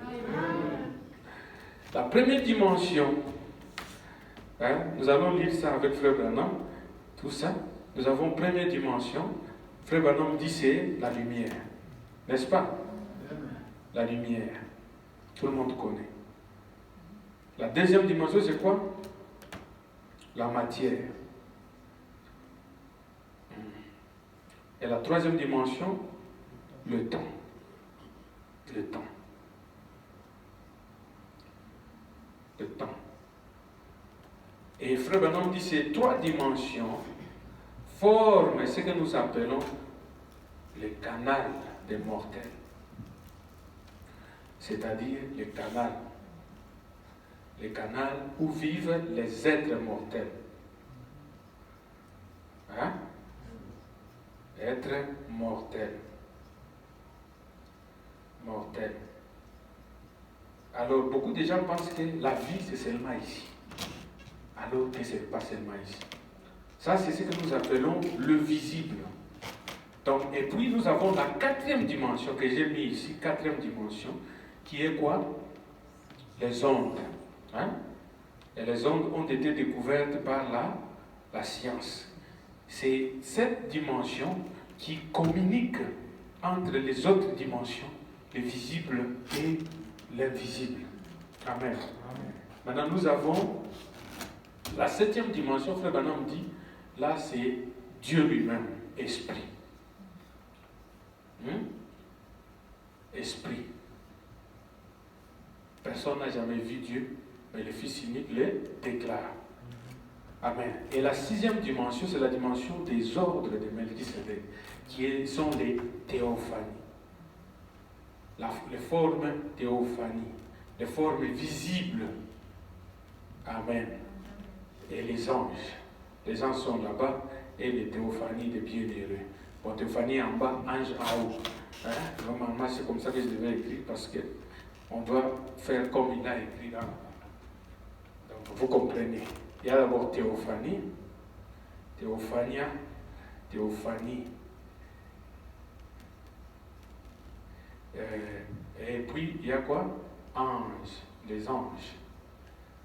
Speaker 1: La première dimension, nous allons lire ça avec Frère Branham, tout ça. Nous avons première dimension. Frère Branham dit c'est la lumière. N'est-ce pas? La lumière. Tout le monde connaît. La deuxième dimension, c'est quoi? La matière. Et la troisième dimension, le temps. Le temps. Le temps. Et Frère Branham dit ces 3 dimensions forment ce que nous appelons le canal des mortels. C'est-à-dire le canal. Le canal où vivent les êtres mortels. Hein? Être mortel. Mortel. Alors, beaucoup de gens pensent que la vie, c'est seulement ici. Alors que ce n'est pas seulement ici. Ça, c'est ce que nous appelons le visible. Donc, et puis, nous avons la 4e dimension que j'ai mis ici, 4e dimension, qui est quoi? Les ondes. Hein? Et les ondes ont été découvertes par la science. C'est cette dimension qui communique entre les autres dimensions, le visible et l'invisible. Amen. Maintenant, nous avons la 7e dimension, Frère Branham dit, là c'est Dieu lui-même, esprit. Esprit. Personne n'a jamais vu Dieu, mais le Fils unique le déclare. Amen. Et la 6e dimension, c'est la dimension des ordres de Melchisédek, qui sont les théophanies. Les formes théophanies, les formes visibles. Amen. Et les anges. Les anges sont là-bas et les théophanies des bienheureux. Bon, théophanie en bas, ange en haut. Hein? Normalement, c'est comme ça que je devais écrire parce qu'on doit faire comme il a écrit là. Donc, vous comprenez. Il y a d'abord théophanie, théophania, théophanie. Et puis, il y a quoi? Anges, les anges.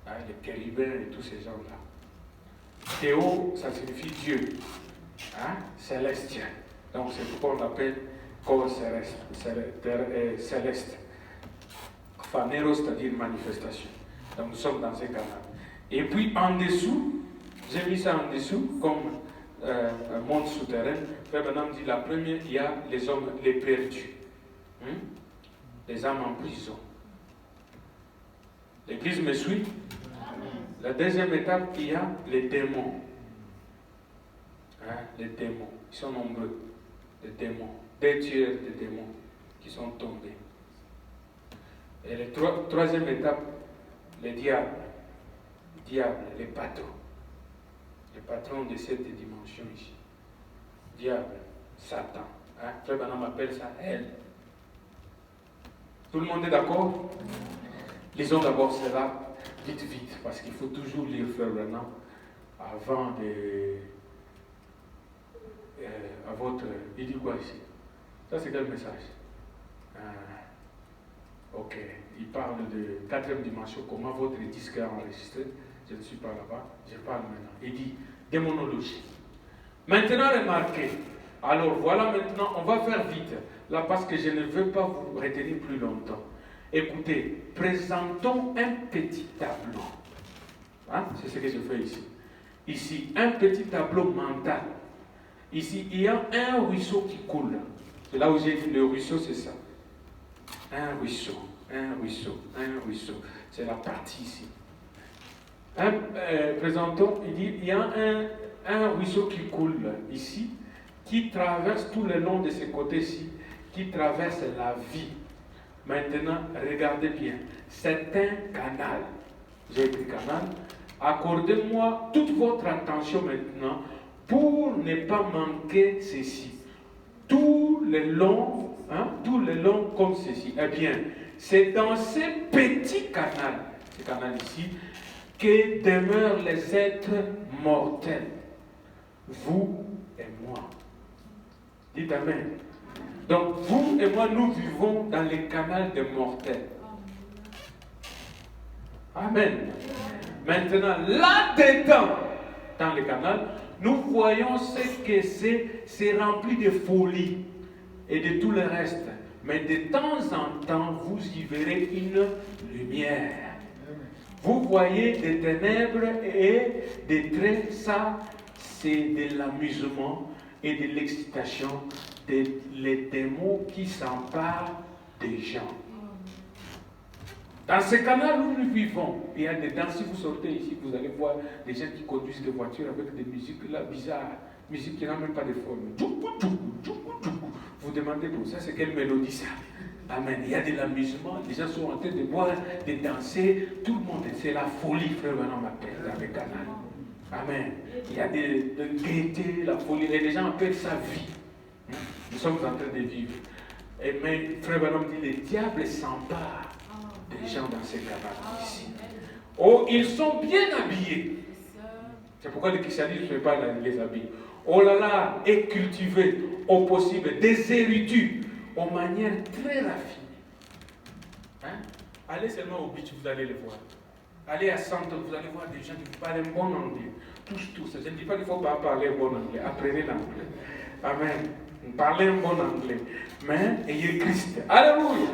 Speaker 1: Hein, les chérubins et tous ces gens-là. Théo, ça signifie Dieu. Hein? Célestien. Donc, c'est pourquoi on l'appelle corps céleste. Phanéros, c'est-à-dire manifestation. Donc, nous sommes dans ce canal. Et puis, en dessous, j'ai mis ça en dessous, comme un monde souterrain. Frère Branham dit, la première, il y a les hommes, les perdus. Les âmes en prison. L'Église me suit? La deuxième étape, il y a les démons. Les démons, ils sont nombreux. Les démons, 2 tiers des démons qui sont tombés. Et la troisième étape, les diables. Les patrons. Les patrons de cette dimension ici. Diable, Satan. Frère Branham appelle ça elle. Tout le monde est d'accord? Lisons d'abord cela vite, parce qu'il faut toujours lire Frère Branham avant de... à votre... Il dit quoi ici? Ça, c'est quel message? Ok. Il parle de 4e dimension, comment votre disque est enregistré. Je ne suis pas là-bas. Je parle maintenant. Il dit démonologie. Maintenant, remarquez. Alors, voilà maintenant, on va faire vite. Là, parce que je ne veux pas vous retenir plus longtemps. Écoutez, présentons un petit tableau. Hein? C'est ce que je fais ici. Ici, un petit tableau mental. Ici, il y a un ruisseau qui coule. C'est là où j'ai dit le ruisseau, c'est ça. Un ruisseau, un ruisseau, un ruisseau. C'est la partie ici. Présentons, il dit, il y a un ruisseau qui coule ici, qui traverse tout le long de ce côté-ci, qui traverse la vie. Maintenant, regardez bien. C'est un canal. J'ai écrit canal. Accordez-moi toute votre attention maintenant pour ne pas manquer ceci. Tout le long comme ceci. Eh bien, c'est dans ce petit canal, ce canal ici, que demeurent les êtres mortels. Vous et moi. Dites Amen. Donc, vous et moi, nous vivons dans le canal des mortels. Amen. Maintenant, là-dedans, dans le canal, nous voyons ce que c'est rempli de folie et de tout le reste. Mais de temps en temps, vous y verrez une lumière. Vous voyez des ténèbres et des traits, ça, c'est de l'amusement et de l'excitation, les démons qui s'emparent des gens. Dans ce canal où nous vivons, il y a des danses. Si vous sortez ici, vous allez voir des gens qui conduisent des voitures avec des musiques là bizarres, musique qui n'a même pas de forme. Vous demandez pour ça, c'est quelle mélodie ça? Amen. Il y a de l'amusement, les gens sont en train de boire, de danser, tout le monde, c'est la folie, frère, maintenant m'appelle dans le canal. Amen. Il y a de gaieté, la folie, et les gens appellent ça vie. Nous sommes en train de vivre. Mais frère Branham dit, le diable s'empare des gens dans ces canaux ici. Oh, ils sont bien habillés. C'est pourquoi le christianisme ne fait pas les habits. Oh là là, est cultivé au possible, des érudits, aux manières très raffinées. Hein? Allez seulement au beach, vous allez les voir. Allez à Centre, vous allez voir des gens qui parlent un bon anglais. Tous. Je ne dis pas qu'il ne faut pas parler un bon anglais. Apprenez l'anglais. Amen. Parlez un bon anglais. Mais ayez Christ. Alléluia.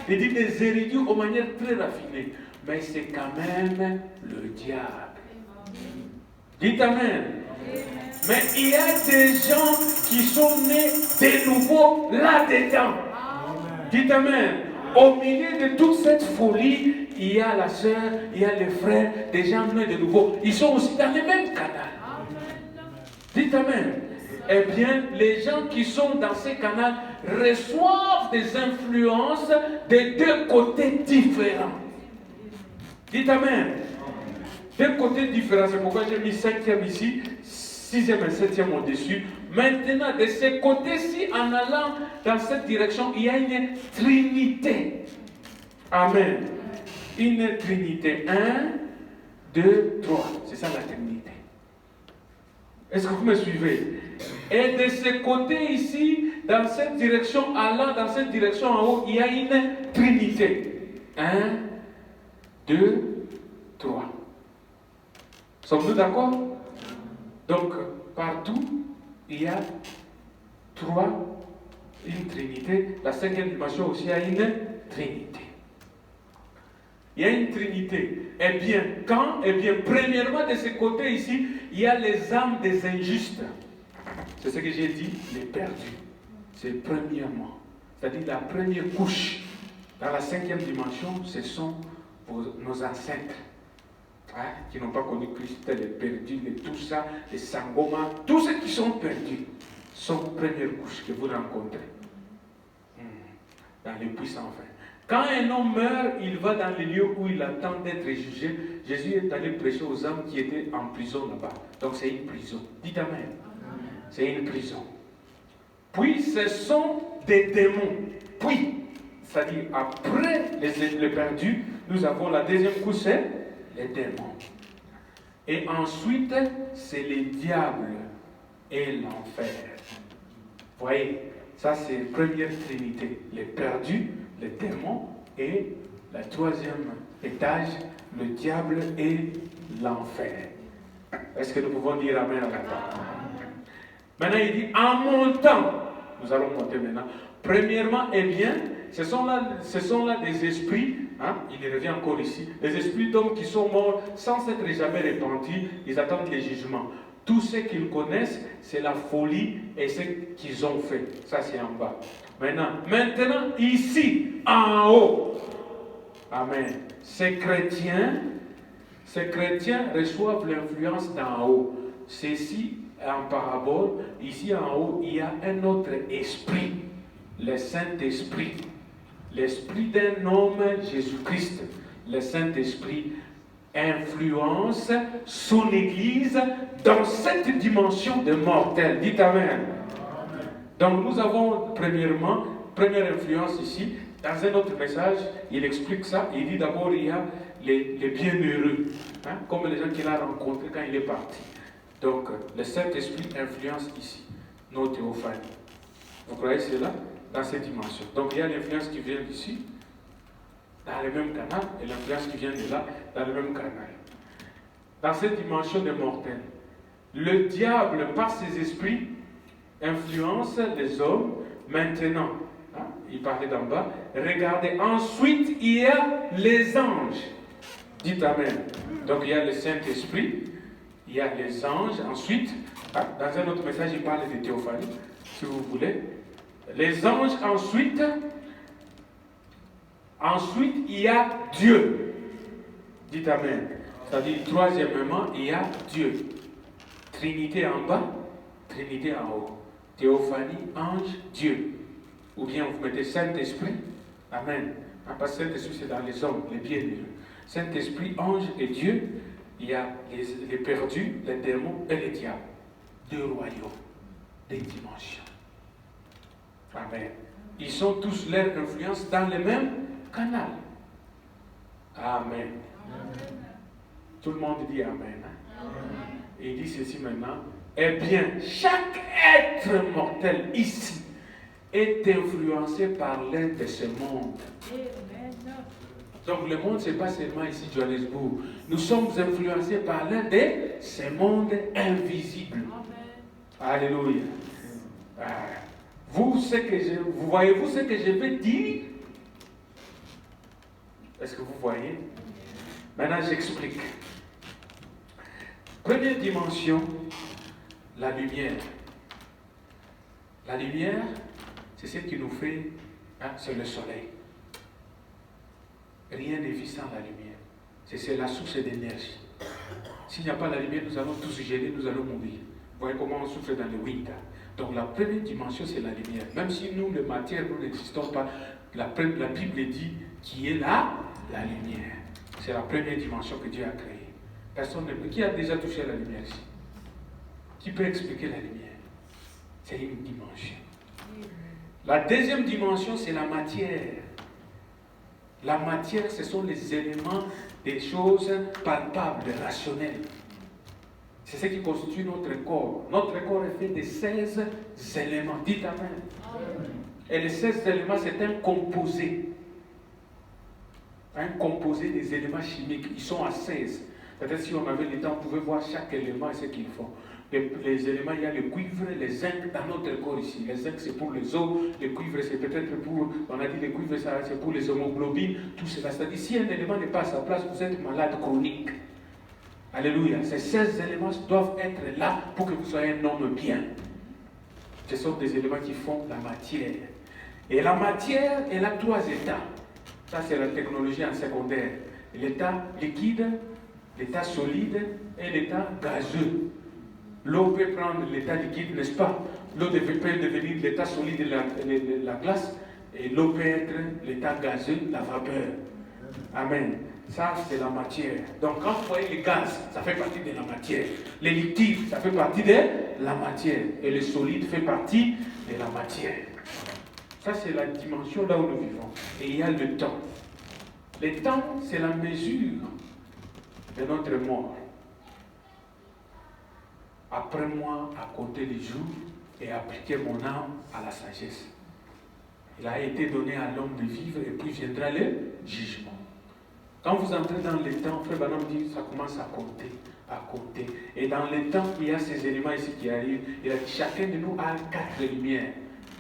Speaker 1: Il dit des érudits aux manières très raffinées. Mais c'est quand même le diable. Dites Amen. Mais il y a des gens qui sont nés de nouveau là-dedans. Dites Amen. Au milieu de toute cette folie, il y a la sœur, il y a les frères, des gens nés de nouveau. Ils sont aussi dans le même canal. Dites Amen. Eh bien, les gens qui sont dans ces canaux reçoivent des influences de deux côtés différents. Dites Amen. Deux côtés différents. C'est pourquoi j'ai mis 5e ici, 6e et 7e au-dessus. Maintenant, de ce côté-ci, en allant dans cette direction, il y a une trinité. Amen. Une trinité. 1, 2, 3. C'est ça la trinité. Est-ce que vous me suivez? Et de ce côté ici, dans cette direction, allant dans cette direction en haut, il y a une trinité. 1, 2, 3. Sommes-nous d'accord? Donc, partout, il y a 3, une trinité. La 5e dimension aussi a une trinité. Il y a une trinité. Eh bien, premièrement, de ce côté ici, il y a les âmes des injustes. C'est ce que j'ai dit, les perdus. C'est premièrement. C'est-à-dire la première couche. Dans la 5e dimension, ce sont nos ancêtres. Hein, qui n'ont pas connu Christ, les perdus, tout ça, les sangomas, tous ceux qui sont perdus sont première couche que vous rencontrez. Dans les puissants fins. Quand un homme meurt, il va dans les lieux où il attend d'être jugé. Jésus est allé prêcher aux âmes qui étaient en prison là-bas. Donc c'est une prison. Dites Amen. C'est une prison. Puis ce sont des démons. Puis, c'est-à-dire après les perdus, nous avons la deuxième couche, c'est les démons. Et ensuite, c'est le diable et l'enfer. Vous voyez, ça c'est la première trinité. Les perdus, les démons et le troisième étage, le diable et l'enfer. Est-ce que nous pouvons dire Amen à la part? Maintenant, il dit, en montant, nous allons monter maintenant. Premièrement, eh bien, ce sont là des esprits, hein, il revient encore ici, des esprits d'hommes qui sont morts sans s'être jamais repentis, ils attendent les jugements. Tout ce qu'ils connaissent, c'est la folie et ce qu'ils ont fait. Ça, c'est en bas. Maintenant, ici, en haut, Amen. Ces chrétiens reçoivent l'influence d'en haut. Ceci, en parabole, ici en haut, il y a un autre esprit, le Saint-Esprit. L'esprit d'un homme, Jésus-Christ. Le Saint-Esprit influence son Église dans cette dimension de mortel. Dites Amen. Donc nous avons première influence ici. Dans un autre message, il explique ça. Il dit d'abord il y a les bienheureux, hein, comme les gens qu'il a rencontrés quand il est parti. Donc le Saint-Esprit influence ici nos théophanies. Vous croyez cela? Dans cette dimension. Donc il y a l'influence qui vient d'ici, dans le même canal, et l'influence qui vient de là, dans le même canal. Dans cette dimension de mortel, le diable, par ses esprits, influence les hommes. Maintenant, hein, il parlait d'en bas, regardez, ensuite il y a les anges. Dites Amen. Donc il y a le Saint-Esprit, il y a les anges. Ensuite, hein, dans un autre message, il parle de théophanie, si vous voulez. Les anges, ensuite, il y a Dieu. Dites Amen. C'est-à-dire, troisièmement, il y a Dieu. Trinité en bas, Trinité en haut. Théophanie, ange, Dieu. Ou bien vous mettez Saint-Esprit. Amen. Parce que Saint-Esprit, c'est dans les hommes, les bienheureux. Saint-Esprit, ange et Dieu. Il y a les perdus, les démons et les diables. Deux royaumes, des dimensions. Amen. Ils sont tous leur influence dans le même canal. Amen. Amen. Tout le monde dit Amen. Amen. Et il dit ceci maintenant. Eh bien, chaque être mortel ici est influencé par l'un de ce monde. Donc le monde, ce n'est pas seulement ici, Johannesburg. Nous sommes influencés par l'un de ces mondes invisibles. Amen. Alléluia. Vous voyez-vous ce que je veux dire? Est-ce que vous voyez? Maintenant, j'explique. Première dimension, la lumière. La lumière, c'est ce qui nous fait, hein, c'est le soleil. Rien n'est vu sans la lumière. C'est la source d'énergie. S'il n'y a pas la lumière, nous allons tous geler, nous allons mourir. Vous voyez comment on souffre dans le winter. Donc la première dimension, c'est la lumière. Même si nous, les matières, nous n'existons pas, la Bible dit qui est là, la lumière. C'est la première dimension que Dieu a créée. Personne ne peut. Qui a déjà touché la lumière ici? Qui peut expliquer la lumière? C'est une dimension. La deuxième dimension, c'est la matière. La matière, ce sont les éléments des choses palpables, rationnelles. C'est ce qui constitue notre corps. Notre corps est fait de 16 éléments. Dites Amen. Et les 16 éléments, c'est un composé. Un composé des éléments chimiques. Ils sont à 16. Peut-être si on avait le temps, on pouvait voir chaque élément et ce qu'ils font. Les éléments, il y a le cuivre, les zinc dans notre corps ici. Les zinc, c'est pour les os. Le cuivre, c'est peut-être pour, on a dit le cuivre, c'est pour les hémoglobines. Tout cela. C'est-à-dire, si un élément n'est pas à sa place, vous êtes malade chronique. Alléluia. Ces 16 éléments doivent être là pour que vous soyez un homme bien. Ce sont des éléments qui font la matière. Et la matière, elle a 3 états. Ça, c'est la technologie en secondaire. L'état liquide, l'état solide et l'état gazeux. L'eau peut prendre l'état liquide, n'est-ce pas? L'eau peut devenir l'état solide de la glace et l'eau peut être l'état gazeux, la vapeur. Amen. Ça, c'est la matière. Donc, quand vous voyez les gaz, ça fait partie de la matière. Les liquides, ça fait partie de la matière. Et le solide fait partie de la matière. Ça, c'est la dimension là où nous vivons. Et il y a le temps. Le temps, c'est la mesure de notre mort. Apprends-moi à compter les jours et appliquer mon âme à la sagesse. Il a été donné à l'homme de vivre et puis viendra le jugement. Quand vous entrez dans les temps, Frère Branham dit, ça commence à compter, à compter. Et dans les temps, il y a ces éléments ici qui arrivent. Il a dit, chacun de nous a 4 lumières.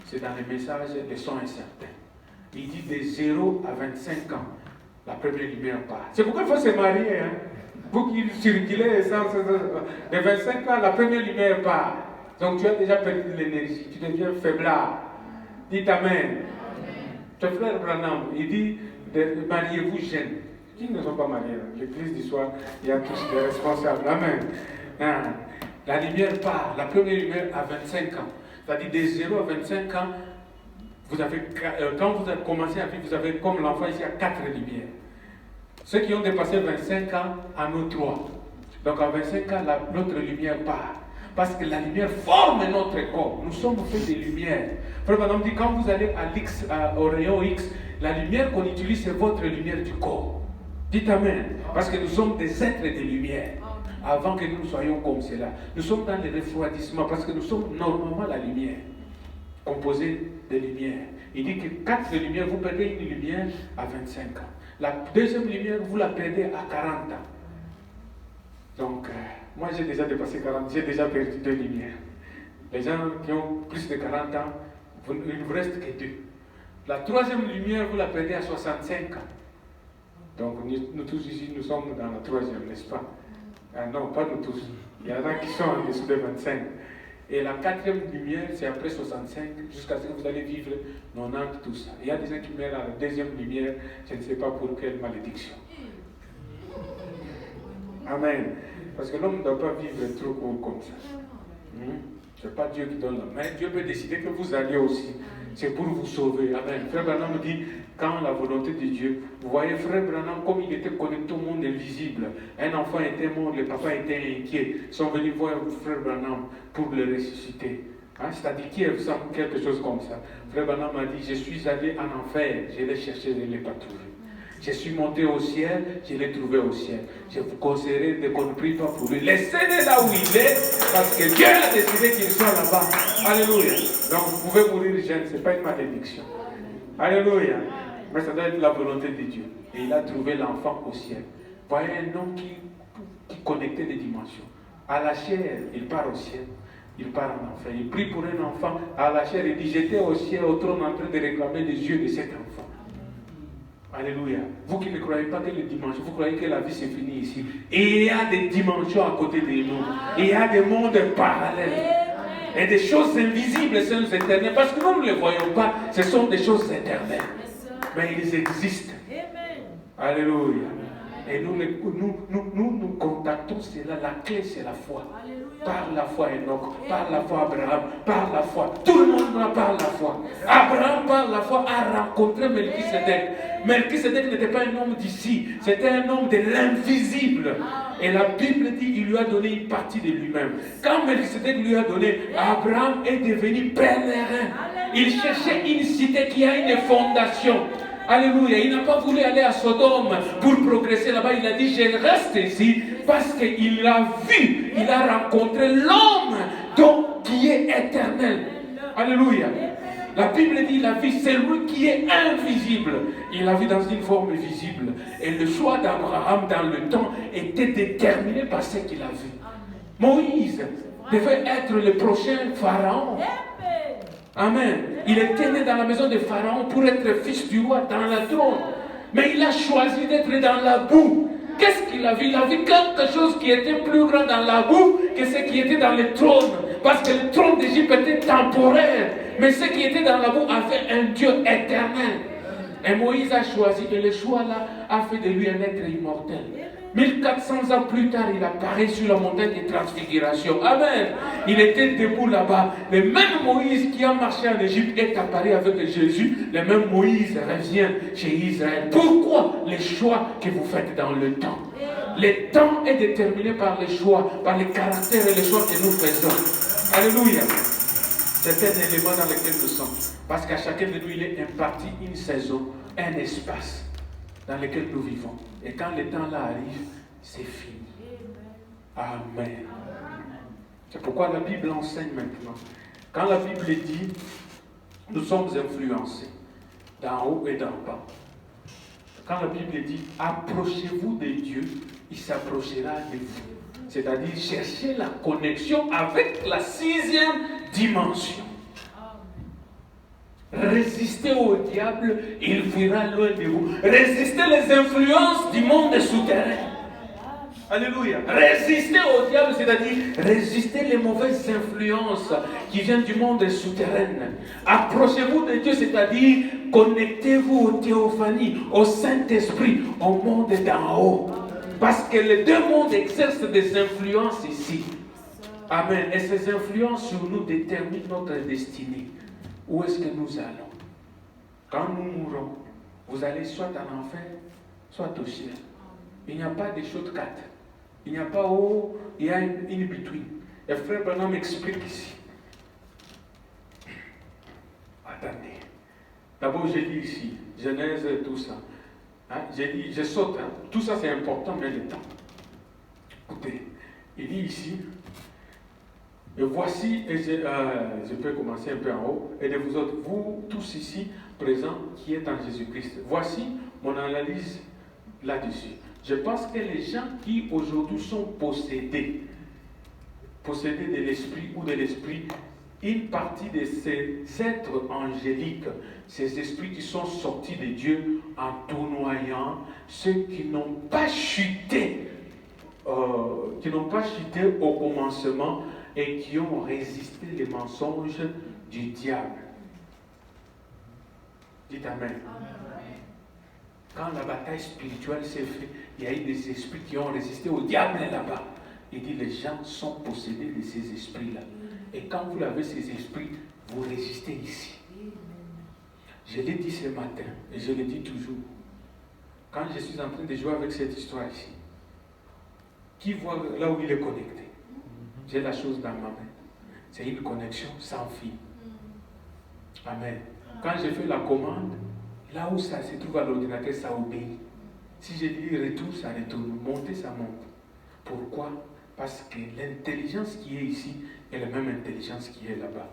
Speaker 1: C'est dans les messages, les sons incertains. Il dit de 0 à 25 ans, la première lumière part. C'est pourquoi il faut se marier. Hein? Vous qui circulez, de 25 ans, la première lumière part. Donc tu as déjà perdu de l'énergie, tu deviens faiblard. Dites Amen. Ton frère Branham, il dit, mariez-vous jeunes. Qui ne sont pas mariés? L'église du soir, il y a tous des responsables. Amen. La lumière part, la première lumière à 25 ans. C'est-à-dire de 0 à 25 ans, vous avez, quand vous avez commencé à vivre, vous avez comme l'enfant ici à 4 lumières. Ceux qui ont dépassé 25 ans en ont 3. Donc à 25 ans, l'autre lumière part. Parce que la lumière forme notre corps. Nous sommes faits de lumière. Frère Branham dit, quand vous allez au rayon X, la lumière qu'on utilise, c'est votre lumière du corps. Dites Amen. Parce que nous sommes des êtres de lumière. Avant que nous soyons comme cela. Nous sommes dans le refroidissement parce que nous sommes normalement la lumière. Composée de lumière. Il dit que 4 lumières, vous perdez une lumière à 25 ans. La deuxième lumière, vous la perdez à 40 ans. Donc, moi j'ai déjà dépassé 40, j'ai déjà perdu 2 lumières. Les gens qui ont plus de 40 ans, il ne vous reste que 2. La troisième lumière, vous la perdez à 65 ans. Donc, nous tous ici, nous sommes dans la troisième, n'est-ce pas? Ah non, pas nous tous. Il y en a qui sont en dessous de 25. Et la quatrième lumière, c'est après 65, jusqu'à ce que vous allez vivre 90, tout ça. Il y a des gens qui meurent à la deuxième lumière, je ne sais pas pour quelle malédiction. Amen. Parce que l'homme ne doit pas vivre trop court comme ça. Ce n'est pas Dieu qui donne la main. Dieu peut décider que vous alliez aussi. C'est pour vous sauver. Amen. Frère Branham dit, quand la volonté de Dieu, vous voyez Frère Branham, comme il était connecté au monde invisible, un enfant était mort, le papa était inquiet, ils sont venus voir Frère Branham pour le ressusciter. Hein? C'est-à-dire qu'il y a quelque chose comme ça. Frère Branham a dit, je suis allé en enfer, je l'ai cherché, je ne l'ai pas trouvé. Je suis monté au ciel, je l'ai trouvé au ciel. Je vous conseillerais de ne prier pas pour lui. Laissez-le là où il est, parce que Dieu a décidé qu'il soit là-bas. Alléluia. Donc vous pouvez mourir jeune, ce n'est pas une malédiction. Alléluia. Mais ça doit être la volonté de Dieu. Et il a trouvé l'enfant au ciel. Voyez un homme qui connectait les dimensions. À la chair, il part au ciel. Il part en enfer. Il prie pour un enfant. À la chair, il dit, j'étais au ciel, au trône, en train de réclamer les yeux de cet enfant. Alléluia. Vous qui ne croyez pas que les dimensions, vous croyez que la vie c'est fini ici. Et il y a des dimensions à côté de nous. Et il y a des mondes parallèles. Et des choses invisibles, sont éternelles. Parce que nous ne les voyons pas, ce sont des choses éternelles. Mais ils existent. Alléluia. Et nous contactons cela. La clé, c'est la foi. Par la foi Enoch, par la foi Abraham, par la foi. Tout le monde par la foi. Abraham, par la foi, a rencontré Melchisedec. Melchisedec n'était pas un homme d'ici, c'était un homme de l'invisible. Et la Bible dit qu'il lui a donné une partie de lui-même. Quand Melchisedec lui a donné, Abraham est devenu pèlerin. Il cherchait une cité qui a une fondation. Alléluia. Il n'a pas voulu aller à Sodome pour progresser là-bas. Il a dit, je reste ici parce qu'il a vu, il a rencontré l'homme qui est éternel. Alléluia. La Bible dit, il a vu celui qui est invisible. Il l'a vu dans une forme visible. Et le choix d'Abraham dans le temps était déterminé par ce qu'il a vu. Moïse devait être le prochain pharaon. Amen. Il était né dans la maison de Pharaon pour être fils du roi dans la trône. Mais il a choisi d'être dans la boue. Qu'est-ce qu'il a vu? Il a vu quelque chose qui était plus grand dans la boue que ce qui était dans le trône. Parce que le trône d'Égypte était temporaire. Mais ce qui était dans la boue avait un Dieu éternel. Et Moïse a choisi, et le choix là a fait de lui un être immortel. 1400 ans plus tard, il apparaît sur la montagne de transfiguration. Amen. Il était debout là-bas. Le même Moïse qui a marché en Égypte est apparu avec Jésus. Le même Moïse revient chez Israël. Pourquoi les choix que vous faites dans le temps? Le temps est déterminé par les choix, par les caractères et les choix que nous faisons. Alléluia. C'est un élément dans lequel nous sommes. Parce qu'à chacun de nous, il est imparti une saison, un espace dans lequel nous vivons. Et quand le temps là arrive, c'est fini. Amen. C'est pourquoi la Bible enseigne maintenant. Quand la Bible dit, nous sommes influencés d'en haut et d'en bas. Quand la Bible dit, approchez-vous de Dieu, il s'approchera de vous. C'est-à-dire, cherchez la connexion avec la 6e dimension. Résistez au diable, il fuira loin de vous. Résistez les influences du monde souterrain. Alléluia. Résistez au diable, c'est-à-dire résistez les mauvaises influences qui viennent du monde souterrain. Approchez-vous de Dieu, c'est-à-dire connectez-vous aux théophanies, au Saint-Esprit, au monde d'en haut. Parce que les deux mondes exercent des influences ici. Amen. Et ces influences sur nous déterminent notre destinée. Où est-ce que nous allons? Quand nous mourrons, vous allez soit en enfer, soit au ciel. Il n'y a pas de shortcut. Il n'y a pas où il y a une between. Et frère Branham m'explique ici. Attendez. D'abord, j'ai dit ici, Genèse, tout ça. Hein? J'ai dit, je saute. Hein? Tout ça, c'est important, mais le temps. Écoutez, il dit ici, et voici, et je peux commencer un peu en haut, et de vous autres, vous tous ici présents qui êtes en Jésus-Christ. Voici mon analyse là-dessus. Je pense que les gens qui aujourd'hui sont possédés de l'esprit ou de l'esprit, une partie de ces êtres angéliques, ces esprits qui sont sortis de Dieu en tournoyant, ceux qui n'ont pas chuté, au commencement et qui ont résisté les mensonges du diable. Dites Amen. Quand la bataille spirituelle s'est faite, il y a eu des esprits qui ont résisté au diable là-bas. Il dit, les gens sont possédés de ces esprits-là. Et quand vous avez ces esprits, vous résistez ici. Je l'ai dit ce matin, et je le dis toujours. Quand je suis en train de jouer avec cette histoire ici, qui voit là où il est connecté? J'ai la chose dans ma main. C'est une connexion sans fil. Amen. Quand j'ai fait la commande, là où ça se trouve à l'ordinateur, ça obéit. Si je dis retour, ça retourne. Monter, ça monte. Pourquoi? Parce que l'intelligence qui est ici est la même intelligence qui est là-bas.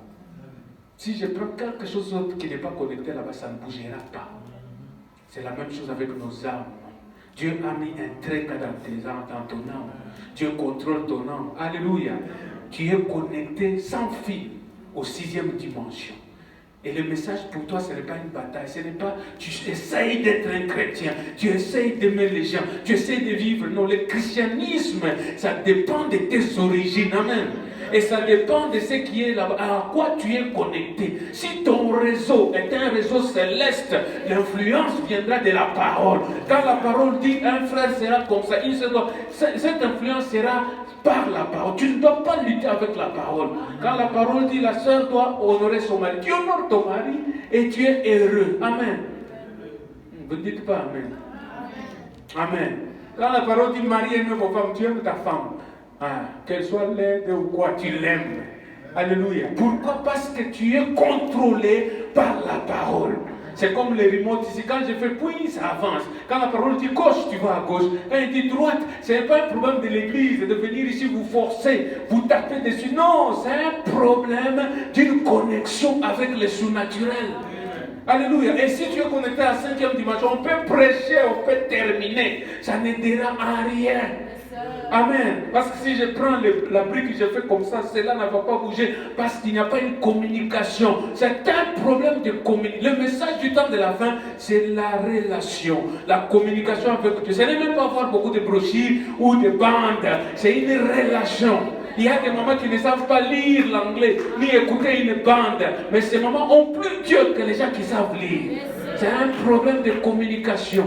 Speaker 1: Si je prends quelque chose d'autre qui n'est pas connecté là-bas, ça ne bougera pas. C'est la même chose avec nos âmes. Dieu a mis un trait dans ton âme. Dieu contrôle ton âme. Alléluia. Tu es connecté sans fil aux 6e dimension. Et le message pour toi, ce n'est pas une bataille, ce n'est pas tu essayes d'être un chrétien, tu essayes d'aimer les gens, tu essayes de vivre. Non, le christianisme, ça dépend de tes origines. Amen. Et ça dépend de ce qui est là-bas, à quoi tu es connecté. Si ton réseau est un réseau céleste, l'influence viendra de la parole. Quand la parole dit un frère sera comme ça, cette influence sera par la parole. Tu ne dois pas lutter avec la parole. Quand la parole dit la sœur doit honorer son mari, tu honores ton mari et tu es heureux. Amen. Vous ne dites pas Amen. Amen. Quand la parole dit mari aime vos femmes, tu aimes ta femme. Qu'elle soit laide ou quoi, tu l'aimes. Alléluia. Pourquoi? Parce que tu es contrôlé par la parole. C'est comme les remotes ici. Quand je fais puis, ça avance. Quand la parole dit gauche, tu vas à gauche. Quand il dit droite, ce n'est pas un problème de l'église de venir ici vous forcer, vous taper dessus. Non, c'est un problème d'une connexion avec le surnaturel. Alléluia. Et si tu es connecté à la 5e dimension, on peut prêcher, on peut terminer. Ça n'aidera à rien. Amen. Parce que si je prends la brique, je fais comme ça, cela ne va pas bouger parce qu'il n'y a pas une communication. C'est un problème de communication. Le message du temps de la fin, c'est la relation, la communication avec Dieu. Ce n'est même pas avoir beaucoup de brochures ou de bandes. C'est une relation. Il y a des mamans qui ne savent pas lire l'anglais ni écouter une bande. Mais ces mamans ont plus Dieu que les gens qui savent lire. C'est un problème de communication.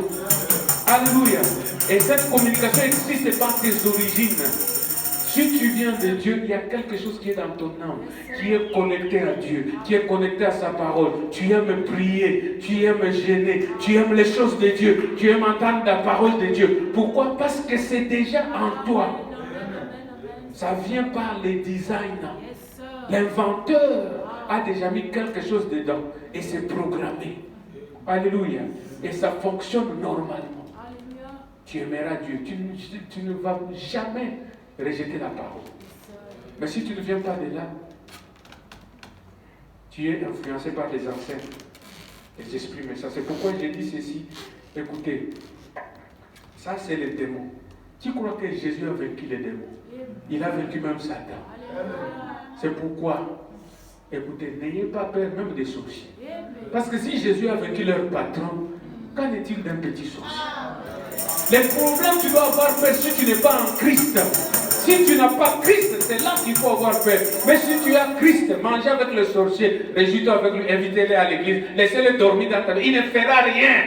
Speaker 1: Alléluia. Et cette communication existe par tes origines. Si tu viens de Dieu, il y a quelque chose qui est dans ton âme, qui est connecté à Dieu, qui est connecté à sa parole. Tu aimes prier, tu aimes gêner, tu aimes les choses de Dieu, tu aimes entendre la parole de Dieu. Pourquoi? Parce que c'est déjà en toi. Ça vient par les designs. L'inventeur a déjà mis quelque chose dedans et c'est programmé. Alléluia. Et ça fonctionne normalement. Tu aimeras Dieu. Tu ne vas jamais rejeter la parole. Mais si tu ne viens pas de là, tu es influencé par les ancêtres, les esprits méchants. C'est pourquoi j'ai dit ceci. Écoutez, ça c'est les démons. Tu crois que Jésus a vaincu les démons? Il a vaincu même Satan. C'est pourquoi, écoutez, n'ayez pas peur même des sorciers. Parce que si Jésus a vaincu leur patron, qu'en est-il d'un petit sorcier? Les problèmes, tu dois avoir peur si tu n'es pas en Christ. Si tu n'as pas Christ, c'est là qu'il faut avoir peur. Mais si tu as Christ, mangez avec le sorcier, réjouis-toi avec lui, invitez-le à l'église, laissez-le dormir dans ta vie. Il ne fera rien.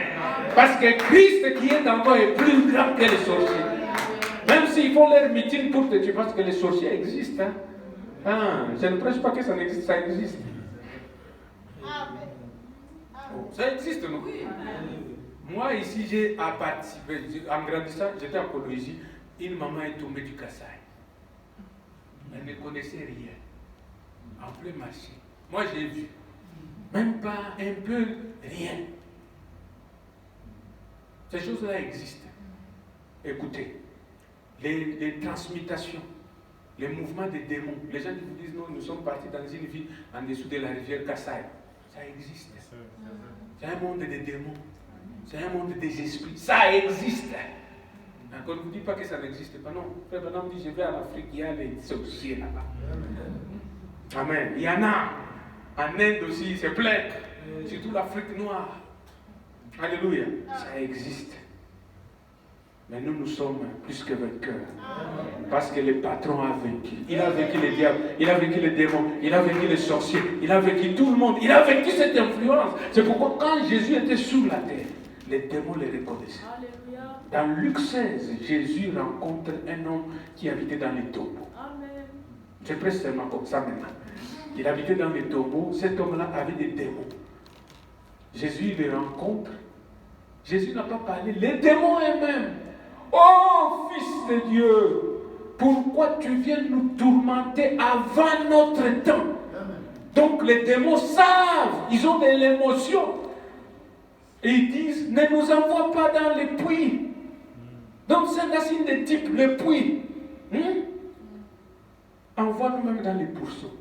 Speaker 1: Parce que Christ qui est en toi est plus grand que les sorciers. Même s'ils font leur meeting pour te tuer, parce que les sorciers existent. Hein? Ah, je ne prêche pas que ça n'existe, ça existe. Ça existe, non? Moi, ici, j'ai participé. En grandissant, j'étais en Colombie. Une maman est tombée du Kassai. Elle ne connaissait rien. En plein marché. Moi, j'ai vu. Même pas un peu, rien. Ces choses-là existent. Écoutez, les transmutations, les mouvements des démons. Les gens qui vous disent, non, nous sommes partis dans une ville en dessous de la rivière Kassai. Ça existe. C'est un monde des démons. C'est un monde des esprits. Ça existe. Encore ne vous dites pas que ça n'existe pas. Non. Frère Branham dit, je vais en Afrique, il y a les sorciers là-bas. Amen. Il y en a. En Inde aussi, c'est plein. Surtout l'Afrique noire. Alléluia. Ça existe. Mais nous sommes plus que vainqueurs. Parce que le patron a vaincu. Il a vaincu les diables, il a vaincu les démons, il a vaincu les sorciers, il a vaincu tout le monde. Il a vaincu cette influence. C'est pourquoi quand Jésus était sur la terre, les démons les reconnaissaient. Dans Luc 16, Jésus rencontre un homme qui habitait dans les tombeaux. C'est presque seulement comme ça maintenant. Il habitait dans les tombeaux. Cet homme-là avait des démons. Jésus les rencontre. Jésus n'a pas parlé. Les démons eux-mêmes. Oh, Fils de Dieu, pourquoi tu viens nous tourmenter avant notre temps? Donc les démons savent, ils ont de l'émotion. Et ils disent, ne nous envoie pas dans les puits. Donc c'est un signe de type, le puits. Envoie-nous même dans les pourceaux.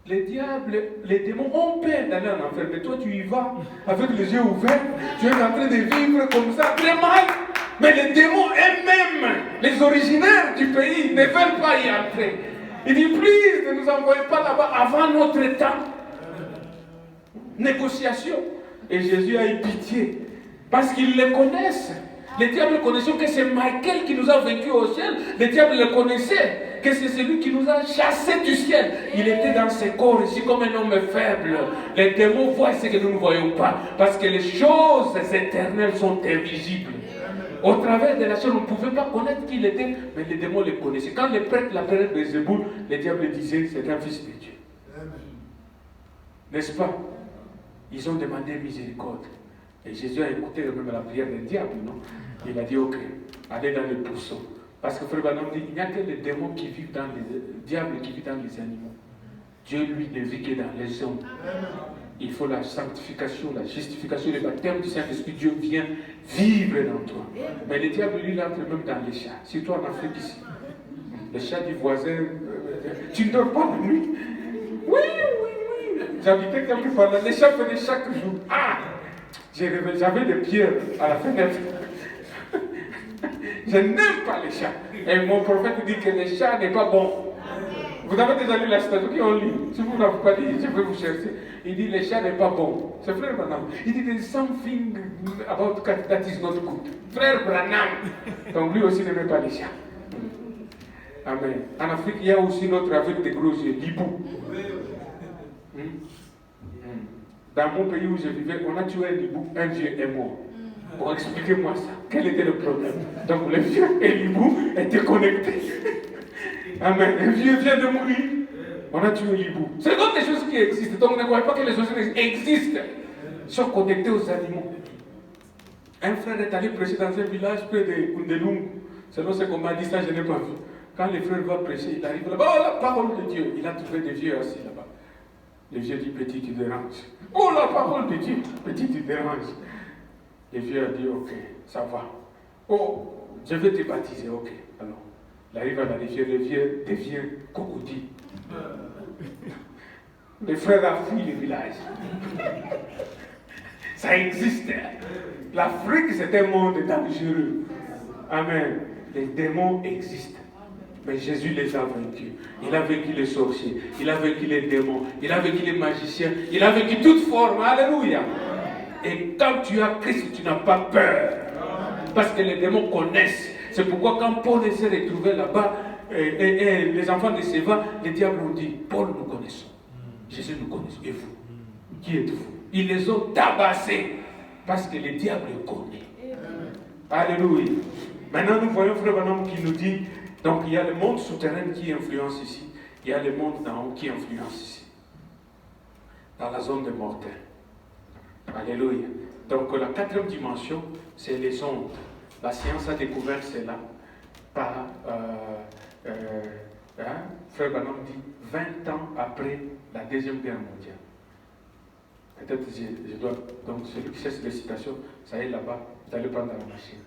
Speaker 1: Les diables, les démons ont peur d'aller en enfer. Mais toi tu y vas avec les yeux ouverts. Tu es en train de vivre comme ça, très mal. Mais les démons eux-mêmes, les originaires du pays, ne veulent pas y entrer. Il dit, please, ne nous envoyez pas là-bas avant notre temps. Négociation. Et Jésus a eu pitié. Parce qu'ils le connaissent. Les diables connaissaient que c'est Michael qui nous a vaincus au ciel. Les diables le connaissaient. Que c'est celui qui nous a chassés du ciel. Il était dans ses corps ici comme un homme faible. Les démons voient ce que nous ne voyons pas. Parce que les choses éternelles sont invisibles. Au travers de la chair, on ne pouvait pas connaître qui il était, mais les démons le connaissaient. Quand les prêtres l'appelaient Bézéboul, les diables disaient c'est un fils de Dieu. N'est-ce pas? Ils ont demandé miséricorde. Et Jésus a écouté même la prière des diables, non? Il a dit ok, allez dans les pourceaux. Parce que Frère Branham dit il n'y a que les démons qui vivent dans les diables qui vivent dans les animaux. Dieu, lui, ne vit que dans les hommes. Il faut la sanctification, la justification, le baptême du Saint-Esprit. Dieu vient vivre dans toi. Mais le diable, lui, il entre même dans les chats. Surtout en Afrique ici. Les chats du voisin. Tu ne dors pas la nuit? Oui. J'habitais quelque part là. Les chats venaient chaque jour. Ah! J'avais des pierres à la fenêtre. Je n'aime pas les chats. Et mon prophète dit que les chats n'est pas bon. Vous avez déjà lu la statue qui ont lu. Si vous n'avez pas lu, je vais vous chercher. Il dit les chats n'est pas bon. C'est Frère Branham. Il dit there's something about cat that is not good. Frère Branham. Donc lui aussi n'aimait pas les chats. Amen. En Afrique, il y a aussi notre avec des gros yeux, l'hibou. Dans mon pays où je vivais, on a tué un hibou, un vieux est mort. Bon, expliquez-moi ça. Quel était le problème? Donc le vieux et l'hibou étaient connectés. Amen. Un vieux vient de mourir. On a tué l'hibou. C'est donc des choses qui existent. Donc ne croyez pas que les choses existent. Ils sont connectés aux animaux. Un frère est allé prêcher dans un village près de Kundelung. Selon ce qu'on m'a dit, ça je n'ai pas vu. Quand les frères vont prêcher, il arrive là-bas. Oh, la parole de Dieu. Il a trouvé des vieux assis là-bas. Le vieux dit, petit, tu déranges. Oh, la parole de Dieu. Petit, tu déranges. Le vieux a dit, ok, ça va. Oh, je vais te baptiser, ok. Alors, Il arrive à la rivière devient crocodile. Les frères a fui le village. Ça existe. L'Afrique, c'est un monde dangereux. Amen. Les démons existent. Mais Jésus les a vaincus. Il a vaincu les sorciers. Il a vaincu les démons. Il a vaincu les magiciens. Il a vaincu toute forme. Alléluia. Et quand tu as Christ, tu n'as pas peur. Parce que les démons connaissent. C'est pourquoi quand Paul s'est retrouvé là-bas, et les enfants de Séva, les diables ont dit, Paul, nous connaissons. Jésus, nous connaissons. Et vous? Qui êtes-vous? Ils les ont tabassés. Parce que le diable connaît. Alléluia. Maintenant, nous voyons Frère Branham qui nous dit, donc il y a le monde souterrain qui influence ici. Il y a le monde d'en haut qui influence ici. Dans la zone des mortels. Alléluia. Donc la quatrième dimension, c'est les ondes. La science a découvert cela par, Frère Branham dit, 20 ans après la Deuxième Guerre mondiale. Peut-être je dois, donc celui qui cherche les citations, ça y est là-bas, vous allez prendre la machine.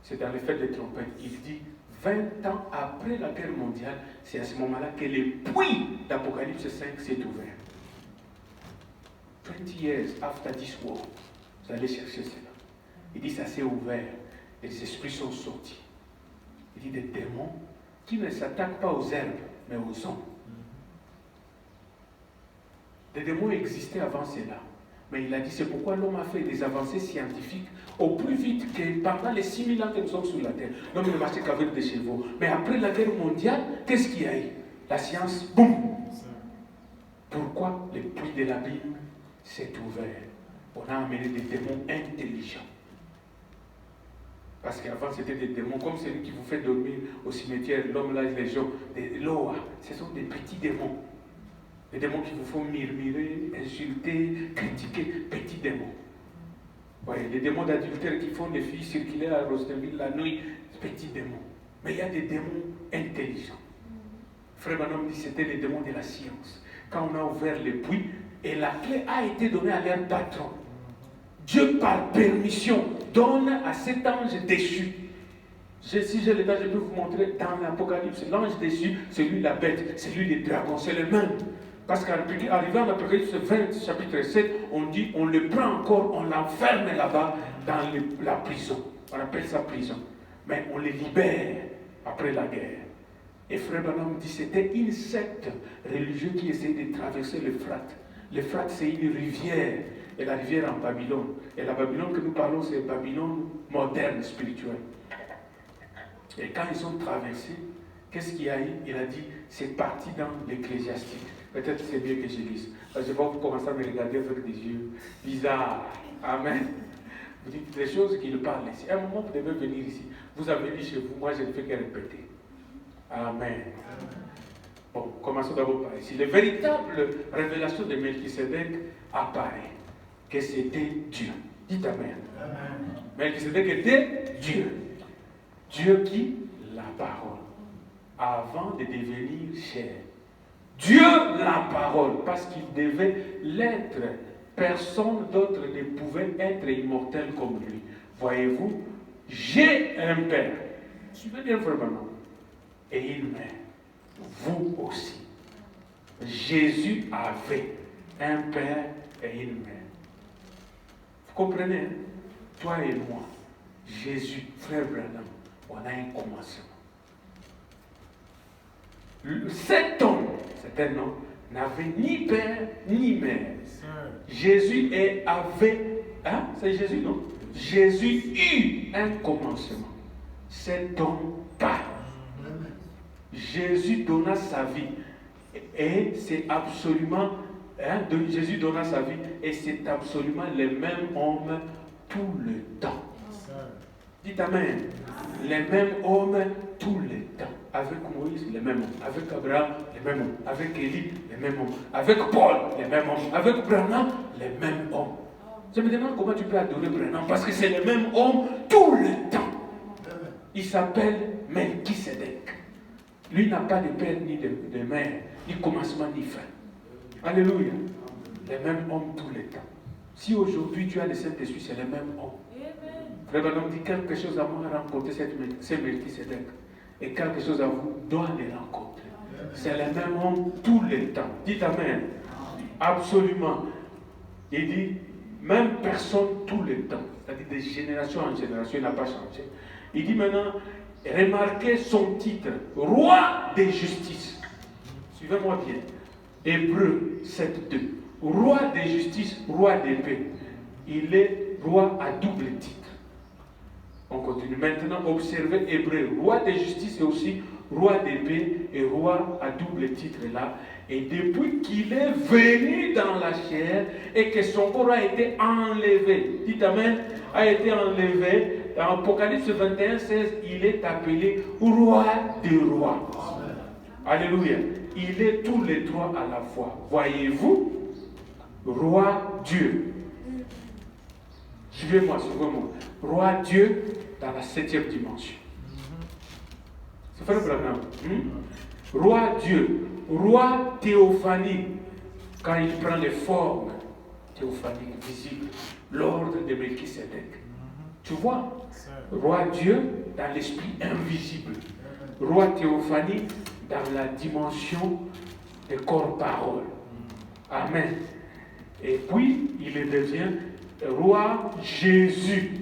Speaker 1: C'est dans les fêtes des trompettes. Il dit, 20 ans après la guerre mondiale, c'est à ce moment-là que le puits d'Apocalypse 5 s'est ouvert. 20 years after this war, vous allez chercher cela. Il dit, ça s'est ouvert, les esprits sont sortis. Il dit, des démons qui ne s'attaquent pas aux herbes, mais aux hommes. Les démons existaient avant cela. Mais il a dit, c'est pourquoi l'homme a fait des avancées scientifiques au plus vite que pendant les 6000 ans que nous sommes sur la terre. L'homme ne marchait qu'avec des chevaux. Mais après la guerre mondiale, qu'est-ce qu'il y a eu? La science, boum! Pourquoi le puits de l'abîme s'est ouvert? On a amené des démons intelligents. Parce qu'avant, c'était des démons comme celui qui vous fait dormir au cimetière, l'homme, la légion, des Loa. Ce sont des petits démons. Des démons qui vous font murmurer, insulter, critiquer. Petits démons. Oui, les démons d'adultère qui font des filles circuler à Rosterville la nuit. Petits démons. Mais il y a des démons intelligents. Frère Branham dit que c'était les démons de la science. Quand on a ouvert les puits, et la clé a été donnée à leur patron. Dieu, par permission, donne à cet ange déchu. Si j'ai le temps, je peux vous montrer dans l'Apocalypse. L'ange déchu, c'est lui la bête, c'est lui le dragon, c'est le même. Parce qu'arrivant à l'Apocalypse 20, chapitre 7, on dit, on le prend encore, on l'enferme là-bas dans la prison. On appelle ça prison. Mais on les libère après la guerre. Et Frère Branham dit, c'était une secte religieuse qui essayait de traverser l'Euphrate. L'Euphrate, c'est une rivière. Et la rivière en Babylone. Et la Babylone que nous parlons, c'est Babylone moderne, spirituelle. Et quand ils ont traversé, qu'est-ce qu'il y a eu? Il a dit, c'est parti dans l'Ecclésiastique. Peut-être c'est mieux que je lise. Parce que je vais vous commencer à me regarder avec des yeux bizarres. Amen. Vous dites des choses qu'il parle ici. À un moment, vous devez venir ici. Vous avez dit chez vous, moi je ne fais que répéter. Amen. Bon, commençons d'abord par ici. La véritable révélation de Melchisedec apparaît. Que c'était Dieu. Dites Amen. Melchisedec était Dieu. Dieu qui? La parole. Avant de devenir chair. Dieu la parole. Parce qu'il devait l'être. Personne d'autre ne pouvait être immortel comme lui. Voyez-vous, j'ai un père. Suivez bien vraiment. Et une mère. Vous aussi. Jésus avait un père et une mère. Vous comprenez, hein? Toi et moi, Jésus, Frère Branham, on a un commencement. Cet homme, c'est un homme, n'avait ni père ni mère. Jésus avait, hein? C'est Jésus, non? Jésus eut un commencement. Cet homme pas. Jésus donna sa vie. Et c'est absolument, hein, Jésus donna sa vie, et c'est absolument le même homme tout le temps. Dites Amen. Les mêmes hommes tout le temps. Avec Moïse, les mêmes hommes. Avec Abraham, les mêmes hommes. Avec Élie, les mêmes hommes. Avec Paul, les mêmes hommes. Avec Branham, les mêmes hommes. Je me demande comment tu peux adorer Branham, parce que c'est le même homme tout le temps. Il s'appelle Melchisedec. Lui n'a pas de père ni de mère, ni commencement ni fin. Alléluia. Les mêmes hommes tout le temps. Si aujourd'hui tu as le Saint-Esprit, c'est le même homme. Frère Branham dit quelque chose à moi à rencontrer ce Melchisedec. et quelque chose à vous doit les rencontrer. C'est le même homme tout le temps. Dites Amen. Absolument. Il dit, même personne tout le temps. C'est-à-dire de génération en génération, il n'a pas changé. Il dit maintenant, remarquez son titre, roi des justices. Suivez-moi bien. Hébreux 7.2. Roi des justices, roi des paix. Il est roi à double titre. On continue. Maintenant, observez Hébreux, roi des justices et aussi roi des paix et roi à double titre là. Et depuis qu'il est venu dans la chair et que son corps a été enlevé, dites Amen, a été enlevé, dans Apocalypse 21, 16, il est appelé roi des rois. Alléluia. Il est tous les trois à la fois. Voyez-vous, roi Dieu. Suivez-moi, suivez-moi. Roi Dieu dans la 7e dimension. C'est frère Branham. Roi Dieu. Roi théophanie. Quand il prend les formes théophaniques visibles. L'ordre de Melchisédek. Tu vois? Roi Dieu dans l'esprit invisible. Roi théophanie dans la dimension des corps-paroles. Amen. Et puis, il devient roi Jésus.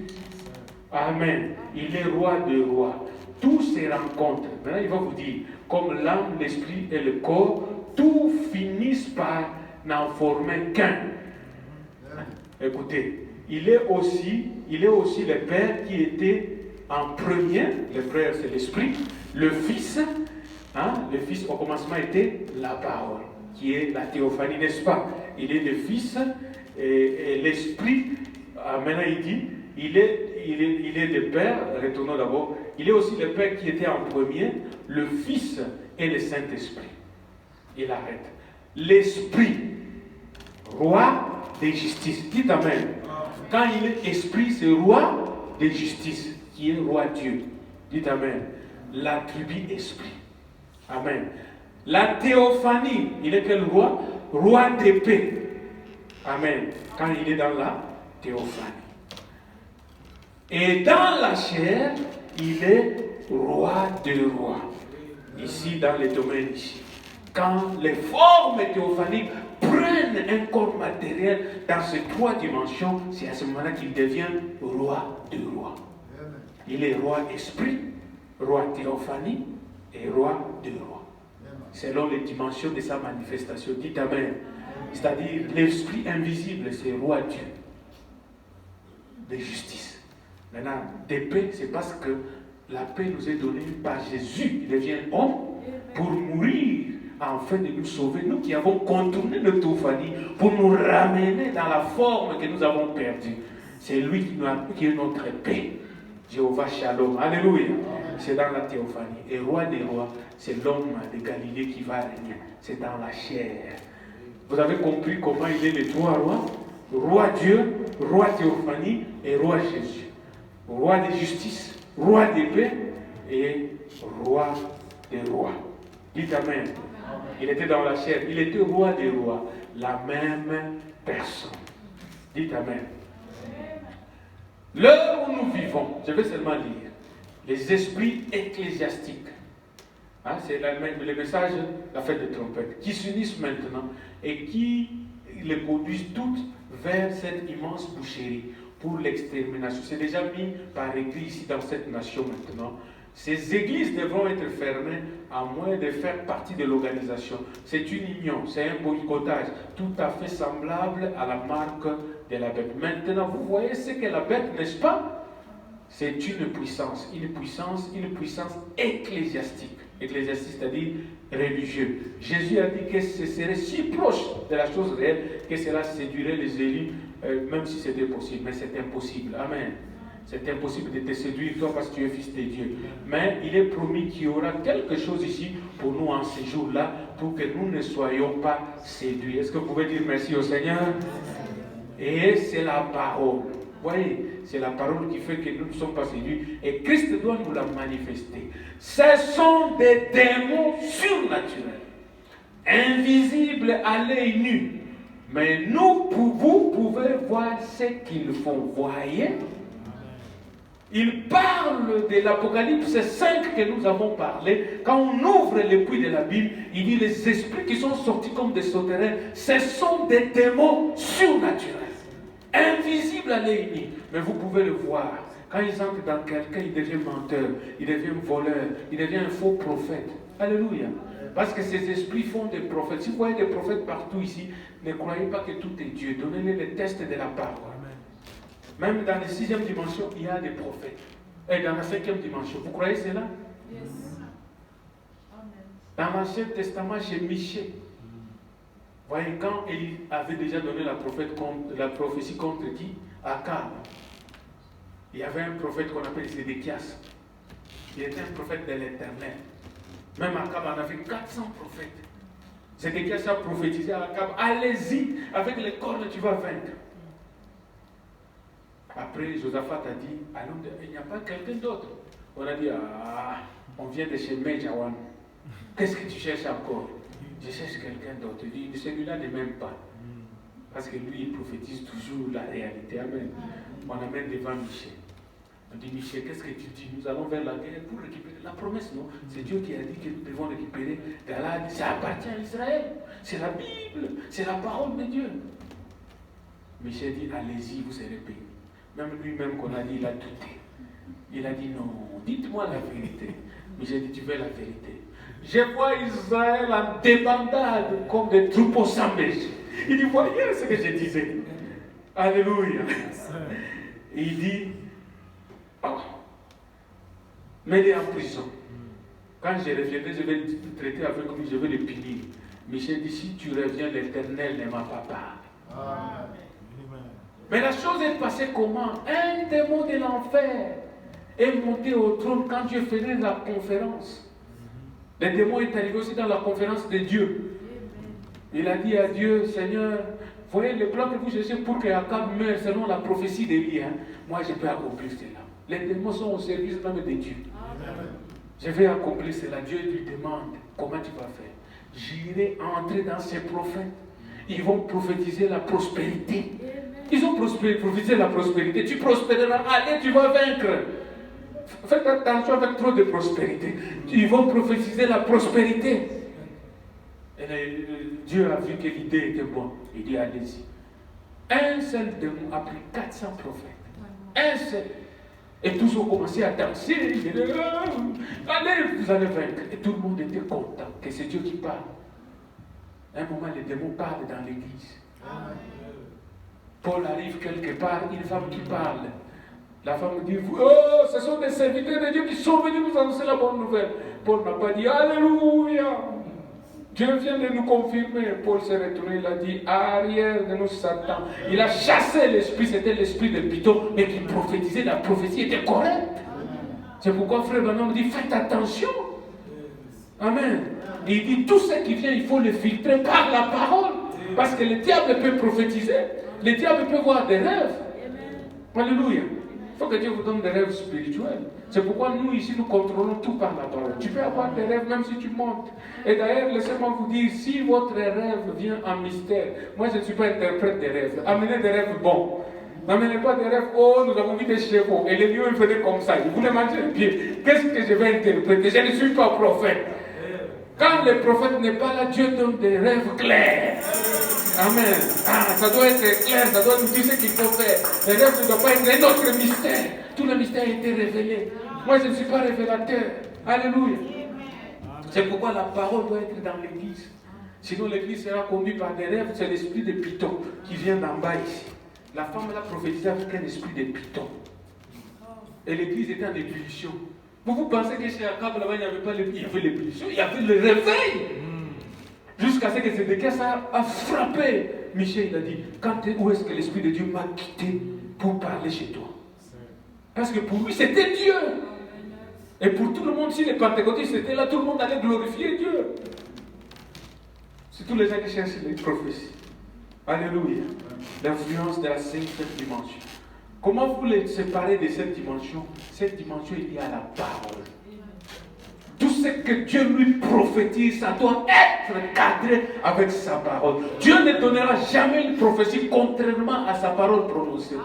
Speaker 1: Amen. Il est roi de rois. Tous se rencontrent. Maintenant, il va vous dire, comme l'âme, l'esprit et le corps, tous finissent par n'en former qu'un. Écoutez, il est aussi le Père qui était en premier. Le Père, c'est l'Esprit. Le Fils, le Fils au commencement était la parole, qui est la théophanie, n'est-ce pas? Il est le Fils et l'Esprit. Maintenant, il dit, il est le Père. Retournons d'abord. Il est aussi le Père qui était en premier, le Fils et le Saint-Esprit. Il arrête. L'Esprit, roi des justices. Dites Amen. Quand il est esprit, c'est roi des justices, qui est roi Dieu. Dites Amen. L'attribut esprit. Amen. La théophanie, il est quel roi? Roi des paix. Amen. Quand il est dans la théophanie. Et dans la chair, il est roi des rois. Ici, dans les domaines ici. Quand les formes théophaniques prennent un corps matériel dans ces trois dimensions, c'est à ce moment-là qu'il devient roi de roi. Il est roi esprit, roi théophanie et roi de roi. Selon les dimensions de sa manifestation. Dites Amen. C'est-à-dire l'esprit invisible, c'est roi Dieu. De justice. Maintenant, des paix, c'est parce que la paix nous est donnée par Jésus. Il devient homme pour mourir afin de nous sauver, nous qui avons contourné notre théophanie pour nous ramener dans la forme que nous avons perdue. C'est lui qui est notre paix. Jéhovah Shalom. Alléluia. C'est dans la théophanie. Et roi des rois, c'est l'homme de Galilée qui va régner. C'est dans la chair. Vous avez compris comment il est les trois rois? Roi Dieu, roi théophanie et roi Jésus. Roi de justice, roi des paix et roi des rois. Dites Amen. Il était dans la chair, il était roi des rois, la même personne. Dites Amen. L'heure où nous vivons, je vais seulement lire, les esprits ecclésiastiques, c'est le message, la fête des trompettes, qui s'unissent maintenant et qui les conduisent toutes vers cette immense boucherie pour l'extermination. C'est déjà mis par écrit ici dans cette nation maintenant. Ces églises devront être fermées à moins de faire partie de l'organisation. C'est une union, c'est un boycottage tout à fait semblable à la marque de la bête. Maintenant, vous voyez ce qu'est la bête, n'est-ce pas? C'est une puissance ecclésiastique. Ecclésiastique, c'est-à-dire religieux. Jésus a dit que ce serait si proche de la chose réelle que cela séduirait les élus, même si c'était possible. Mais c'est impossible. Amen. C'est impossible de te séduire, toi, parce que tu es fils de Dieu. Mais il est promis qu'il y aura quelque chose ici pour nous en ces jours-là, pour que nous ne soyons pas séduits. Est-ce que vous pouvez dire merci au Seigneur? Et c'est la parole. Vous voyez, c'est la parole qui fait que nous ne sommes pas séduits. Et Christ doit nous la manifester. Ce sont des démons surnaturels, invisibles à l'œil nu. Mais vous pouvez voir ce qu'ils font. Voyez? Il parle de l'Apocalypse 5 que nous avons parlé. Quand on ouvre les puits de la Bible, il dit les esprits qui sont sortis comme des sauterelles, ce sont des démons surnaturels, invisibles à l'œil nu. Mais vous pouvez le voir. Quand ils entrent dans quelqu'un, il devient menteur, il devient voleur, il devient un faux prophète. Alléluia. Parce que ces esprits font des prophètes. Si vous voyez des prophètes partout ici, ne croyez pas que tout est Dieu. Donnez-les les tests de la parole. Même dans la 6e dimension, il y a des prophètes. Et dans la 5e dimension, vous croyez cela? Yes. Dans l'Ancien Testament, chez Michée, voyez, quand il avait déjà donné la prophétie contre qui? Akab. Il y avait un prophète qu'on appelle Sédéchias. Il était un prophète de l'Éternel. Même Akab en avait 400 prophètes. Sédéchias a prophétisé à Akab, allez-y, avec les cornes tu vas vaincre. Après, Josaphat a dit, allons, il n'y a pas quelqu'un d'autre. On a dit, on vient de chez Mejawan. Qu'est-ce que tu cherches encore? Je cherche quelqu'un d'autre. Il dit, celui-là ne m'aime pas. Parce que lui, il prophétise toujours la réalité. Amen. On amène devant Michée. On dit, Michée, qu'est-ce que tu dis? Nous allons vers la guerre pour récupérer la promesse, non? C'est Dieu qui a dit que nous devons récupérer. Allah a dit, ça appartient à Israël. C'est la Bible. C'est la parole de Dieu. Michée dit, allez-y, vous serez payés. Même lui-même qu'on a dit, il a douté. Il a dit, non, dites-moi la vérité. Michée dit, tu veux la vérité? Je vois Israël en débandade comme des troupeaux sans berger. Il dit, voyez ce que je disais. Alléluia. Et il dit, mets-les en prison. Quand je reviendrai, je vais traiter avec lui, je vais le punir. Michel dit, si tu reviens, l'Éternel ne m'a pas parlé. Mais la chose est passée comment? Un démon de l'enfer est monté au trône quand Dieu faisait la conférence. Le démon est arrivé aussi dans la conférence de Dieu. Il a dit à Dieu, Seigneur, voyez le plan que vous cherchez pour que Akab meure selon la prophétie d'Élie. Moi, je peux accomplir cela. Les démons sont au service même de Dieu. Je vais accomplir cela. Dieu lui demande, comment tu vas faire? J'irai entrer dans ces prophètes. Ils vont prophétiser la prospérité. Ils ont prophétisé la prospérité. Tu prospéreras. Allez, tu vas vaincre. Faites attention avec trop de prospérité. Ils vont prophétiser la prospérité. Et Dieu a vu que l'idée était bonne. Il dit, allez-y. Un seul démon a pris 400 prophètes. Un seul. Et tous ont commencé à danser. Ils disaient, allez, vous allez vaincre. Et tout le monde était content que c'est Dieu qui parle. À un moment, les démons parlent dans l'église. Paul arrive quelque part, une femme qui parle. La femme dit, oh, ce sont des serviteurs de Dieu qui sont venus nous annoncer la bonne nouvelle. Paul n'a pas dit, alléluia. Dieu vient de nous confirmer. Paul s'est retourné, il a dit, arrière de nous Satan. Il a chassé l'esprit, c'était l'esprit de Python, mais qui prophétisait, la prophétie était correcte. C'est pourquoi frère Branham dit, faites attention. Amen. Et il dit, tout ce qui vient, il faut le filtrer par la parole. Parce que le diable peut prophétiser, le diable peut voir des rêves. Alléluia. Il faut que Dieu vous donne des rêves spirituels. C'est pourquoi nous ici, nous contrôlons tout par la parole. Tu peux avoir des rêves même si tu montes. Et d'ailleurs, laissez-moi vous dire, si votre rêve vient en mystère, moi je ne suis pas interprète des rêves. Amenez des rêves bons. N'amenez pas des rêves, oh, nous avons vu des chevaux. Et les lions venaient comme ça. Ils voulaient manger le pied. Qu'est-ce que je vais interpréter? Je ne suis pas prophète. Quand le prophète n'est pas là, Dieu donne des rêves clairs. Amen. Ça doit être clair, ça doit nous dire ce qu'il faut faire. Les rêves ne doivent pas être un autre mystère. Tout le mystère a été révélé. Moi, je ne suis pas révélateur. Alléluia. C'est pourquoi la parole doit être dans l'église. Sinon, l'église sera conduite par des rêves. C'est l'esprit de Python qui vient d'en bas ici. La femme l'a prophétisé avec un esprit de Python. Et l'église était en ébullition. Vous pensez que chez Akab, là-bas, il n'y avait pas l'ébullition? Il y avait l'ébullition, il y avait le réveil. Jusqu'à ce que Sédéchias a frappé. Michel, il a dit, où est-ce que l'Esprit de Dieu m'a quitté pour parler chez toi? Parce que pour lui, c'était Dieu. Et pour tout le monde, si les pentecôtistes étaient là, tout le monde allait glorifier Dieu. C'est tous les gens qui cherchent les prophéties. Alléluia. L'influence de la 5e dimension. Comment vous les séparez de cette dimension? Cette dimension est liée à la parole. Tout ce que Dieu lui prophétise, ça doit être cadré avec sa parole. Dieu ne donnera jamais une prophétie contrairement à sa parole prononcée.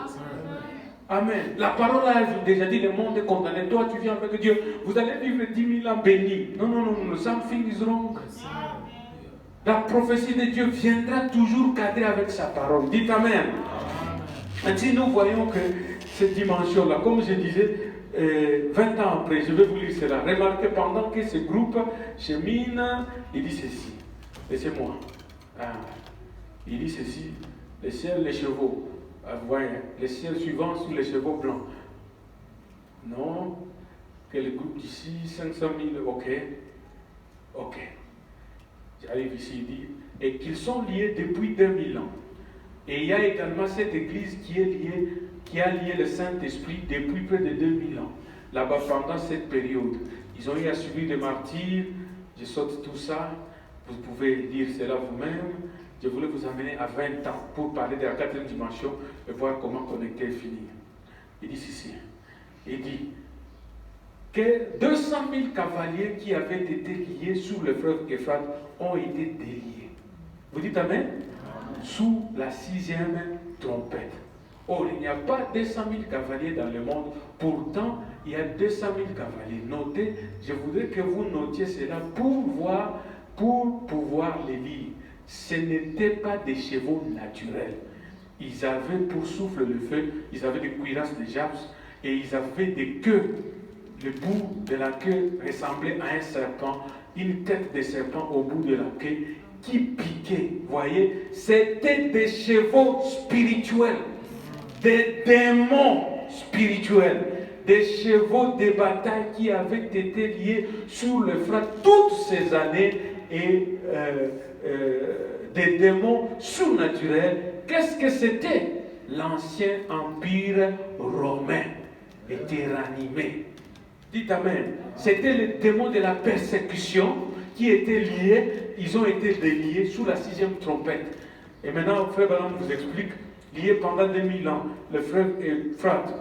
Speaker 1: Amen. La parole a déjà dit, le monde est condamné. Toi, tu viens avec Dieu. Vous allez vivre 10 000 ans bénis. Non, non, non, non. Something is wrong. La prophétie de Dieu viendra toujours cadrer avec sa parole. Dites Amen. Ainsi, nous voyons que cette dimension-là, comme je disais, 20 ans après, je vais vous lire cela. Remarquez, pendant que ce groupe chemine, il dit ceci. Laissez-moi. Il dit ceci. Le ciel, les chevaux. Vous voyez, le ciel suivant sur les chevaux blancs. Non. Que le groupe d'ici, 500 000, ok. Ok. J'arrive ici, il dit, et qu'ils sont liés depuis 2000 ans. Et il y a également cette église qui a lié le Saint-Esprit depuis près de 2000 ans. Là-bas, pendant cette période, ils ont eu à subir des martyrs. Je saute tout ça. Vous pouvez lire cela vous-même. Je voulais vous amener à 20 ans pour parler de la 4e dimension et voir comment connecter et finir. Il dit ceci. Il dit que 200 000 cavaliers qui avaient été liés sous le fleuve Euphrate ont été déliés. Vous dites Amen? Sous la 6e trompette. Or, il n'y a pas 200 000 cavaliers dans le monde, pourtant, il y a 200 000 cavaliers. Notez, je voudrais que vous notiez cela pour pouvoir les lire. Ce n'étaient pas des chevaux naturels. Ils avaient pour souffle le feu, ils avaient des cuirasses de Jabs et ils avaient des queues. Le bout de la queue ressemblait à un serpent, une tête de serpent au bout de la queue qui piquait. Voyez, c'était des chevaux spirituels, des démons spirituels, des chevaux de bataille qui avaient été liés sur le Euphrate toutes ces années et des démons surnaturels. Qu'est-ce que c'était? L'ancien empire romain était ranimé. Dites Amen. C'était les démons de la persécution qui étaient liés, ils ont été déliés sous la 6e trompette. Et maintenant, frère Branham vous explique, lié pendant 2000 ans, le fleuve Euphrate,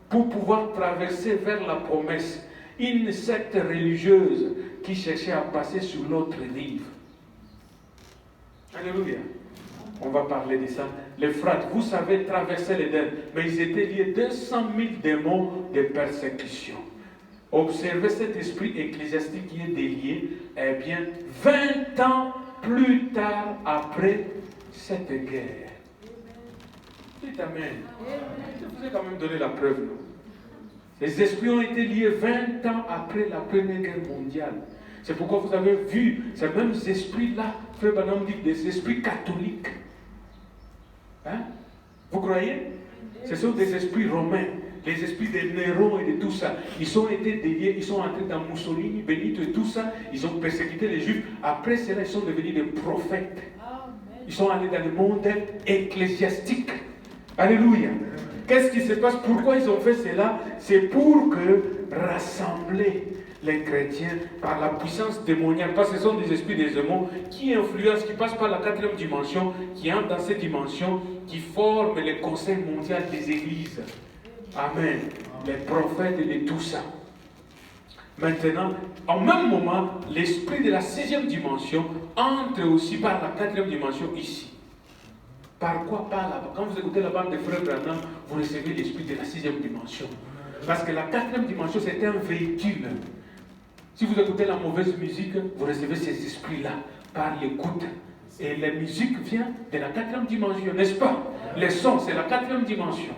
Speaker 1: pour pouvoir traverser vers la promesse, une secte religieuse qui cherchait à passer sur l'autre rive. Alléluia. On va parler de ça. L'Euphrate, vous savez, traverser l'Éden, mais ils étaient liés 200 000 démons de persécution. Observez cet esprit ecclésiastique qui est délié, eh bien, 20 ans plus tard, après cette guerre. Dites Amen. Je vous ai quand même donné la preuve. Non? Les esprits ont été liés 20 ans après la Première Guerre mondiale. C'est pourquoi vous avez vu ces mêmes esprits-là, Frère Branham dit, des esprits catholiques. Hein? Vous croyez? Ce sont des esprits romains. Les esprits de Néron et de tout ça, ils ont été déliés, ils sont entrés dans Mussolini, Benito et tout ça, ils ont persécuté les Juifs. Après cela, ils sont devenus des prophètes. Ils sont allés dans le monde ecclésiastique. Alléluia. Qu'est-ce qui se passe? Pourquoi ils ont fait cela? C'est pour rassembler les chrétiens par la puissance démoniaque. Parce que ce sont des esprits des démons qui influencent, qui passent par la 4e dimension, qui entrent dans cette dimension, qui forment le conseil mondial des églises. Amen. Les prophètes et de tout ça. Maintenant, en même moment, l'esprit de la 6e dimension entre aussi par la 4e dimension ici. Par quoi? Par là-bas. Quand vous écoutez la bande de Frère Branham, vous recevez l'esprit de la 6e dimension. Parce que la 4e dimension, c'est un véhicule. Si vous écoutez la mauvaise musique, vous recevez ces esprits-là par l'écoute. Et la musique vient de la 4e dimension, n'est-ce pas? Les sons, c'est la 4e dimension.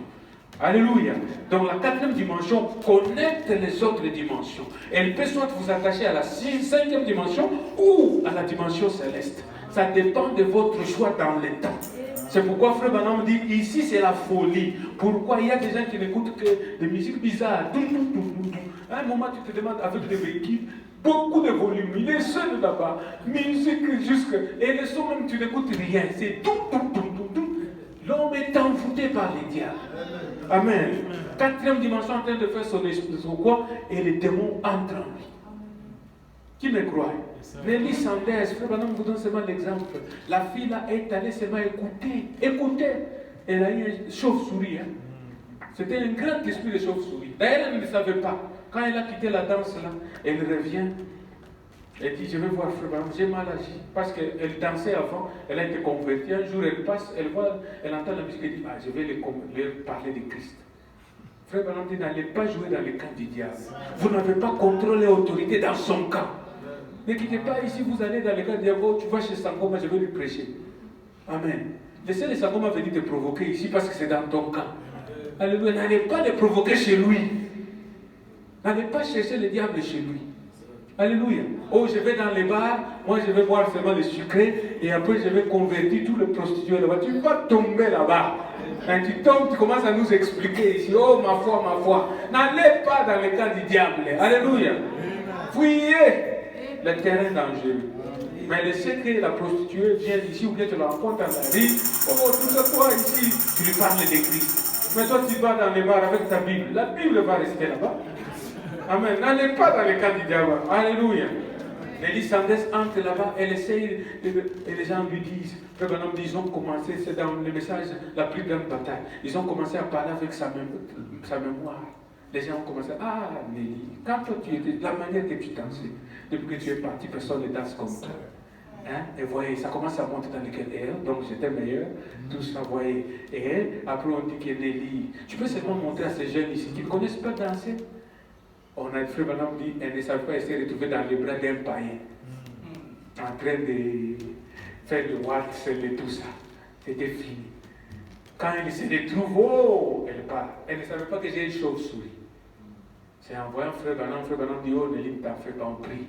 Speaker 1: Alléluia. Donc la 4e dimension connecte les autres dimensions. Elle peut soit vous attacher à la 5e dimension ou à la dimension céleste. Ça dépend de votre choix dans le temps. C'est pourquoi Frère Branham dit, ici c'est la folie. Pourquoi il y a des gens qui n'écoutent que des musiques bizarres. À un moment tu te demandes avec des véhicules, beaucoup de volume. Il est seul là-bas. Musique jusque. Et le son même tu n'écoutes rien. C'est tout. L'homme est envoûté par les diables. Amen. 4e dimension en train de faire son quoi? Et les démons entrent en lui. Qui me croit? Nelly Sanders, Frère Branham vous donne seulement l'exemple. La fille là est allée seulement écouter. Elle a eu une chauve-souris. C'était un grand esprit de chauve-souris. D'ailleurs, elle ne savait pas. Quand elle a quitté la danse là, elle revient. Elle dit, je vais voir Frère Branham, j'ai mal agi. Parce qu'elle dansait avant, elle a été convertie. Un jour, elle passe, elle entend la musique, elle dit, je vais leur parler de Christ. Frère Branham dit, n'allez pas jouer dans le camp du diable. Vous n'avez pas contrôle et autorité dans son camp. Ne quittez pas ici, vous allez dans le camp du diable, oh, tu vas chez Sangoma, je vais lui prêcher. Amen. Laissez les Sangoma venir te provoquer ici parce que c'est dans ton camp. Alléluia, n'allez pas les provoquer chez lui. N'allez pas chercher le diable chez lui. Alléluia. Oh, je vais dans les bars, moi je vais boire seulement le sucré et après je vais convertir tous les prostituées là-bas. Tu vas tomber là-bas. Quand tu tombes, tu commences à nous expliquer ici. Oh, ma foi, ma foi. N'allez pas dans le camp du diable. Alléluia. Fuyez le terrain dangereux. Mais le secret, la prostituée vient ici ou bien tu la rencontres dans la rue. Oh, tout ça, toi ici, tu lui parles de Christ. Mais toi, tu vas dans les bars avec ta Bible. La Bible va rester là-bas. Amen. N'allez pas dans le camp du diable. Alléluia. Nelly Sanders entre là-bas, elle essaye, et les gens lui disent, Frère Branham dit, ils ont commencé, c'est dans le message, la plus grande bataille, ils ont commencé à parler avec sa mémoire. Les gens ont commencé, ah Nelly, quand toi tu étais, la manière que tu dansais, depuis que tu es parti, personne ne danse comme toi. Hein? Et voyez, ça commence à monter dans lesquels elle, donc j'étais meilleur, tout ça, voyez. Et elle, après on dit que Nelly, tu peux seulement montrer à ces jeunes ici qui ne connaissent pas danser. On a Frère Branham dit, elle ne savait pas essayer de retrouver dans les bras d'un païen, en train de faire le waltz et tout ça. C'était fini. Quand elle se retrouve, oh, elle part. Elle ne savait pas que j'ai une chauve-souris. C'est en voyant Frère Branham dit, oh, Nelly, ne t'en fais pas, on prie.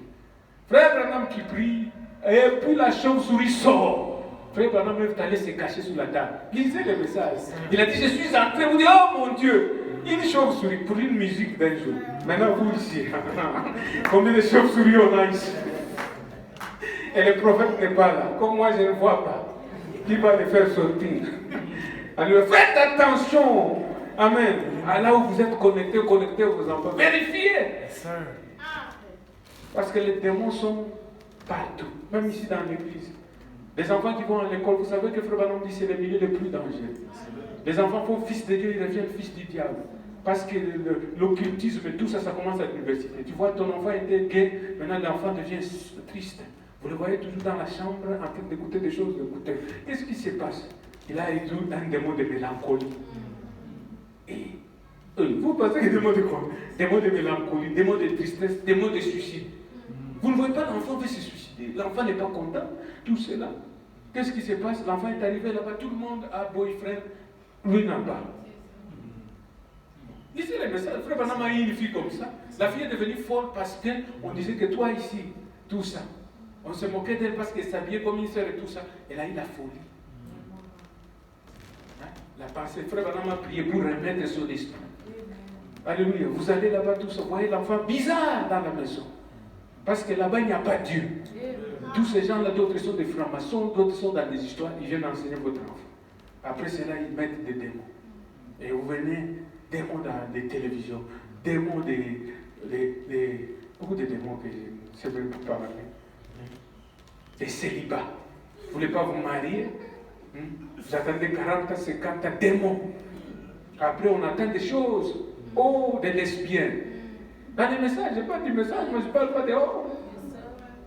Speaker 1: Frère Branham qui prie, et puis la chauve-souris sort. Frère Branham est allé se cacher sous la table. Lisez le message. Il a dit, je suis en train, vous dites, oh mon Dieu. Une chauve-souris pour une musique d'un jour. Maintenant, vous ici, combien de chauves-souris on a ici? Et le prophète n'est pas là. Comme moi, je ne vois pas. Qui va les faire sortir? Alors, faites attention. Amen. À là où vous êtes connectés vos enfants. Vérifiez. Parce que les démons sont partout. Même ici dans l'église. Les enfants qui vont à l'école, vous savez que Frère Branham dit c'est le milieu le plus dangereux. Les enfants font fils de Dieu, ils deviennent fils du diable. Parce que l'occultisme et tout ça, ça commence à l'université. Tu vois, ton enfant était gay, maintenant l'enfant devient triste. Vous le voyez toujours dans la chambre en train d'écouter des choses, d'écouter. Qu'est-ce qui se passe? Il a eu un démon de mélancolie. Et vous pensez que des mots de quoi? Des mots de mélancolie, des mots de tristesse, des mots de suicide. Vous ne voyez pas l'enfant veut se suicider. L'enfant n'est pas content. Tout cela. Qu'est-ce qui se passe? L'enfant est arrivé là-bas, tout le monde a boyfriend. Lui n'a pas. Lisez les messages. Frère Branham a eu une fille comme ça. La fille est devenue folle parce qu'on disait que toi ici, tout ça. On se moquait d'elle parce qu'elle s'habillait comme une sœur et tout ça. Elle a eu la folie. Hein? La pensée. Frère Branham a prié pour remettre son esprit. Alléluia. Vous allez là-bas, tout ça. Vous voyez l'enfant bizarre dans la maison. Parce que là-bas, il n'y a pas Dieu. Tous ces gens-là, d'autres sont des francs-maçons, d'autres sont dans des histoires. Ils viennent enseigner votre enfant. Après cela, ils mettent des démons. Et vous venez, démons dans les télévisions, démons beaucoup de démons que je ne sais même pas parler. Des célibats. Vous ne voulez pas vous marier? Vous attendez 40 ans, 50 ans, démons. Après, on attend des choses. Oh, des lesbiennes. Dans les messages, je parle du message, mais je ne parle pas de oh.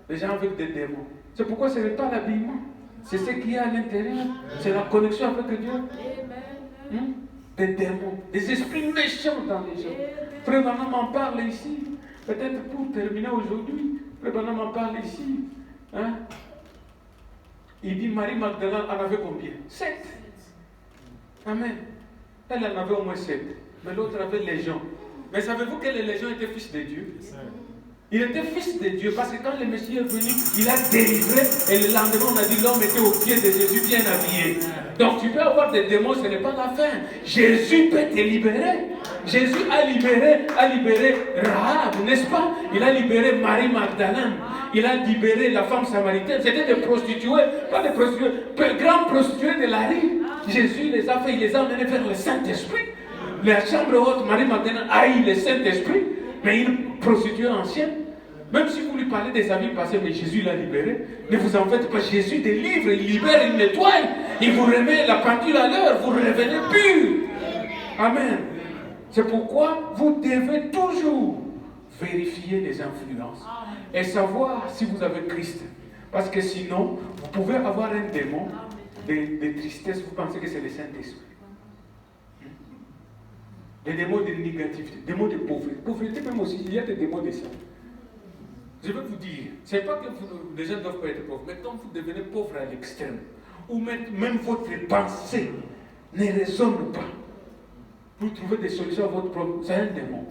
Speaker 1: Les gens avec des démons. C'est pourquoi ce n'est pas l'habillement. C'est ce qu'il y a à l'intérieur. C'est la connexion avec Dieu. Des démons, des esprits méchants dans les gens. Frère Branham en parle ici. Peut-être pour terminer aujourd'hui, Frère Branham en parle ici. Hein? Il dit Marie Magdalene en avait combien? 7. Amen. Elle en avait au moins 7. Mais l'autre avait légion. Mais savez-vous que les légions étaient fils de Dieu? Il était fils de Dieu parce que quand le Messie est venu, il a délivré et le lendemain on a dit l'homme était au pied de Jésus bien habillé. Donc tu peux avoir des démons, ce n'est pas la fin. Jésus peut te libérer. Jésus a libéré Rahab, n'est-ce pas? Il a libéré Marie Magdalene. Il a libéré la femme samaritaine. C'était des prostituées, pas des prostituées, grandes prostituées de la rue. Jésus les a fait, il les a emmenés vers le Saint-Esprit. La chambre haute, Marie Magdalene a eu le Saint-Esprit, mais une prostituée ancienne. Même si vous lui parlez des avis passés, mais Jésus l'a libéré, ne vous en faites pas. Jésus délivre, il libère, il nettoie. Il vous remet la pendule à l'heure, vous revenez pur. Amen. C'est pourquoi vous devez toujours vérifier les influences et savoir si vous avez Christ. Parce que sinon, vous pouvez avoir un démon de tristesse, vous pensez que c'est le Saint-Esprit. Des démons de négativité, des démons de pauvreté. Pauvreté même aussi, il y a des démons de ça. Je vais vous dire, ce n'est pas que les gens ne doivent pas être pauvres, mais quand vous devenez pauvre à l'extrême, ou même votre pensée ne résonne pas pour trouver des solutions à votre problème, c'est un démon.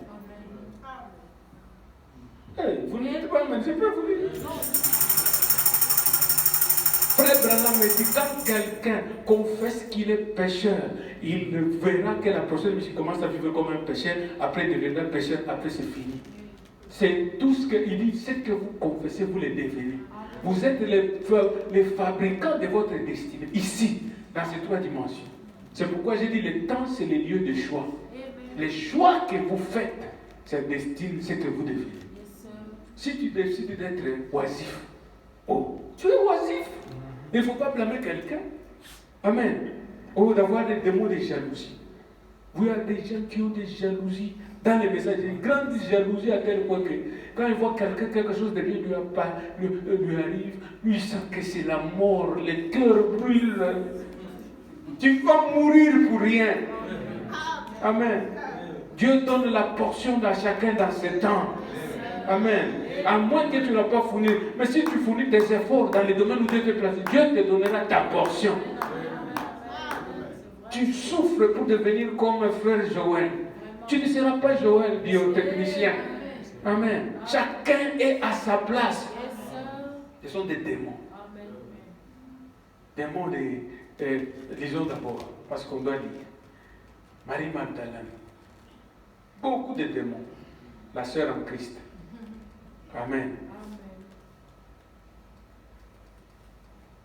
Speaker 1: Hey, vous n'êtes pas même, je peux vous dire. Frère Branham me dit, quand quelqu'un confesse qu'il est pécheur, il verra que la prochaine vie, il commence à vivre comme un pécheur, après il deviendra pécheur, après c'est fini. C'est tout ce qu'il dit, c'est que vous confessez, vous le devenez. Vous êtes les fabricants de votre destinée, ici, dans ces 3 dimensions. C'est pourquoi j'ai dit, le temps, c'est le lieu de choix. Les choix que vous faites, c'est destinée, c'est que vous devenez. Si tu décides d'être oisif, oh, tu es oisif. Il ne faut pas blâmer quelqu'un. Amen. Ou d'avoir des démons de jalousie. Vous avez des gens qui ont des jalousies. Dans les messages, une grande jalousie à tel point que quand ils voient quelqu'un, quelque chose de bien lui arrive, lui il sent que c'est la mort, le cœur brûle. Tu vas mourir pour rien. Amen. Dieu donne la portion à chacun dans ses temps. Amen. À moins que tu n'as pas fourni. Mais si tu fournis des efforts dans les domaines où Dieu te place, Dieu te donnera ta portion. Tu souffres pour devenir comme frère Joël. Tu ne seras pas Joël, biotechnicien. Amen. Chacun est à sa place. Ce sont des démons. Démons lisons d'abord, parce qu'on doit lire. Marie Magdalene. Beaucoup de démons. La sœur en Christ. Amen.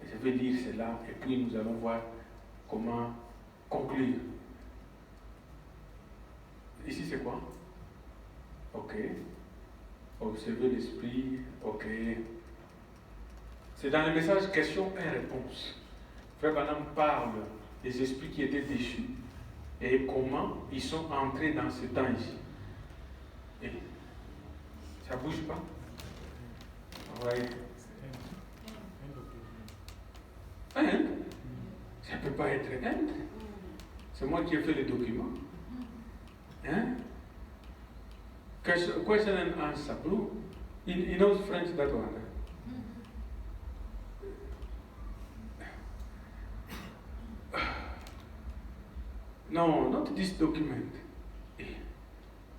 Speaker 1: Et je vais lire cela et puis nous allons voir comment conclure. Ici c'est quoi? Ok. Observer l'esprit. Ok. C'est dans le message question et réponse. Frère Branham parle des esprits qui étaient déchus et comment ils sont entrés dans ce temps ici. Et ça ne bouge pas. Ouais. Inde? Ça ne peut pas être Inde. C'est moi qui ai fait le document. Hein? Question and answer. He knows French, that one. No, not this document.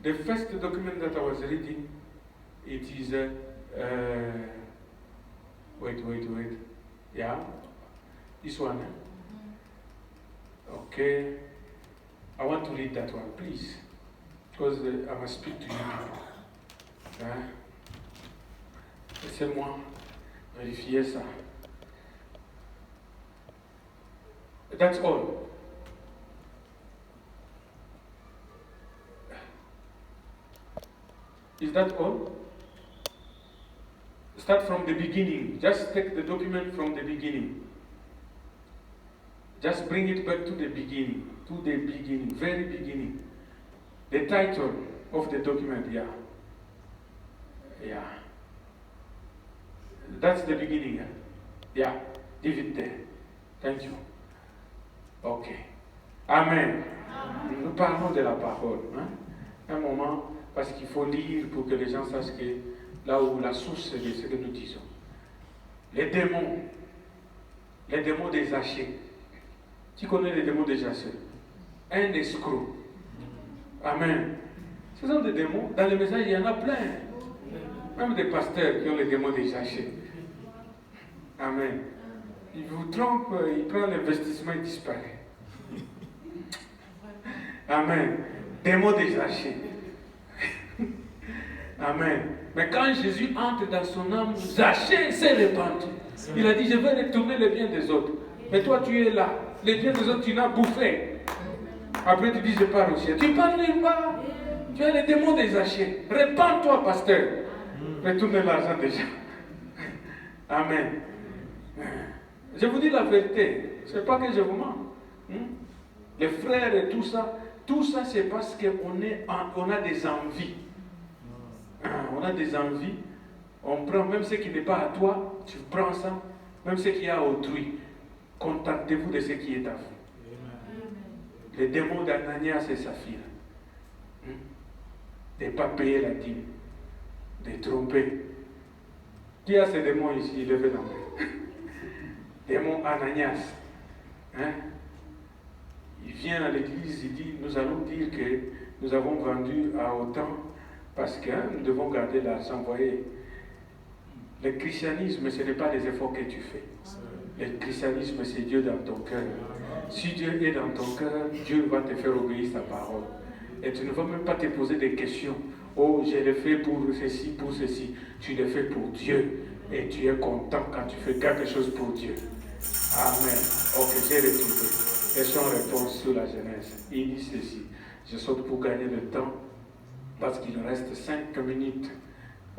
Speaker 1: The first document that I was reading, it is wait. Yeah, this one. Okay, I want to read that one, please, because I must speak to you. Hein? Laissez-moi vérifier ça. That's all. Is that all? Start from the beginning. Just take the document from the beginning. Just bring it back to the beginning. Very beginning. The title of the document, yeah. That's the beginning, yeah. Leave it there. Thank you. Ok. Amen. Nous parlons de la parole. Hein? Un moment, parce qu'il faut lire pour que les gens sachent que là où la source est de ce que nous disons. Les démons des Zachée. Tu connais les démons des Zachée? Un escroc. Amen. Ce sont des démons. Dans les messages, il y en a plein. Même des pasteurs qui ont les démons des Zachée. Amen. Il vous trompe, il prend l'investissement et disparaît. Amen. Démons des Zachée. Amen. Mais quand Jésus entre dans son âme, Zachée s'est répandu. Il a dit, je vais retourner les biens des autres. Mais toi, tu es là. Les biens des autres, tu l'as bouffé. Après, tu dis, je pars au ciel. Tu ne parles pas. Tu as les démons des Zachée. Répands-toi, pasteur. Retourne l'argent déjà. Amen. Je vous dis la vérité. Ce n'est pas que je vous mens. Les frères et tout ça c'est parce qu'on a des envies. On a des envies. On prend même ce qui n'est pas à toi, tu prends ça, même ce qui est à autrui. Contentez-vous de ce qui est à vous. Les démons d'Ananias et Saphir.
Speaker 2: de ne pas payer la dîme, de tromper. Qui a ces démons ici? Levez la main. Démon Ananias. Hein? Il vient à l'église, il dit, nous allons dire que nous avons vendu à autant parce que nous devons garder l'argent. Vous voyez, le christianisme, ce n'est pas les efforts que tu fais. Le christianisme, c'est Dieu dans ton cœur. Si Dieu est dans ton cœur, Dieu va te faire obéir sa parole. Et tu ne vas même pas te poser des questions. Oh, je le fais pour ceci, pour ceci. Tu le fais pour Dieu. Et tu es content quand tu fais quelque chose pour Dieu. Amen. Ok, j'ai retrouvé. Question-réponse sur la jeunesse. Il dit ceci. Je saute pour gagner le temps parce qu'il reste 5 minutes.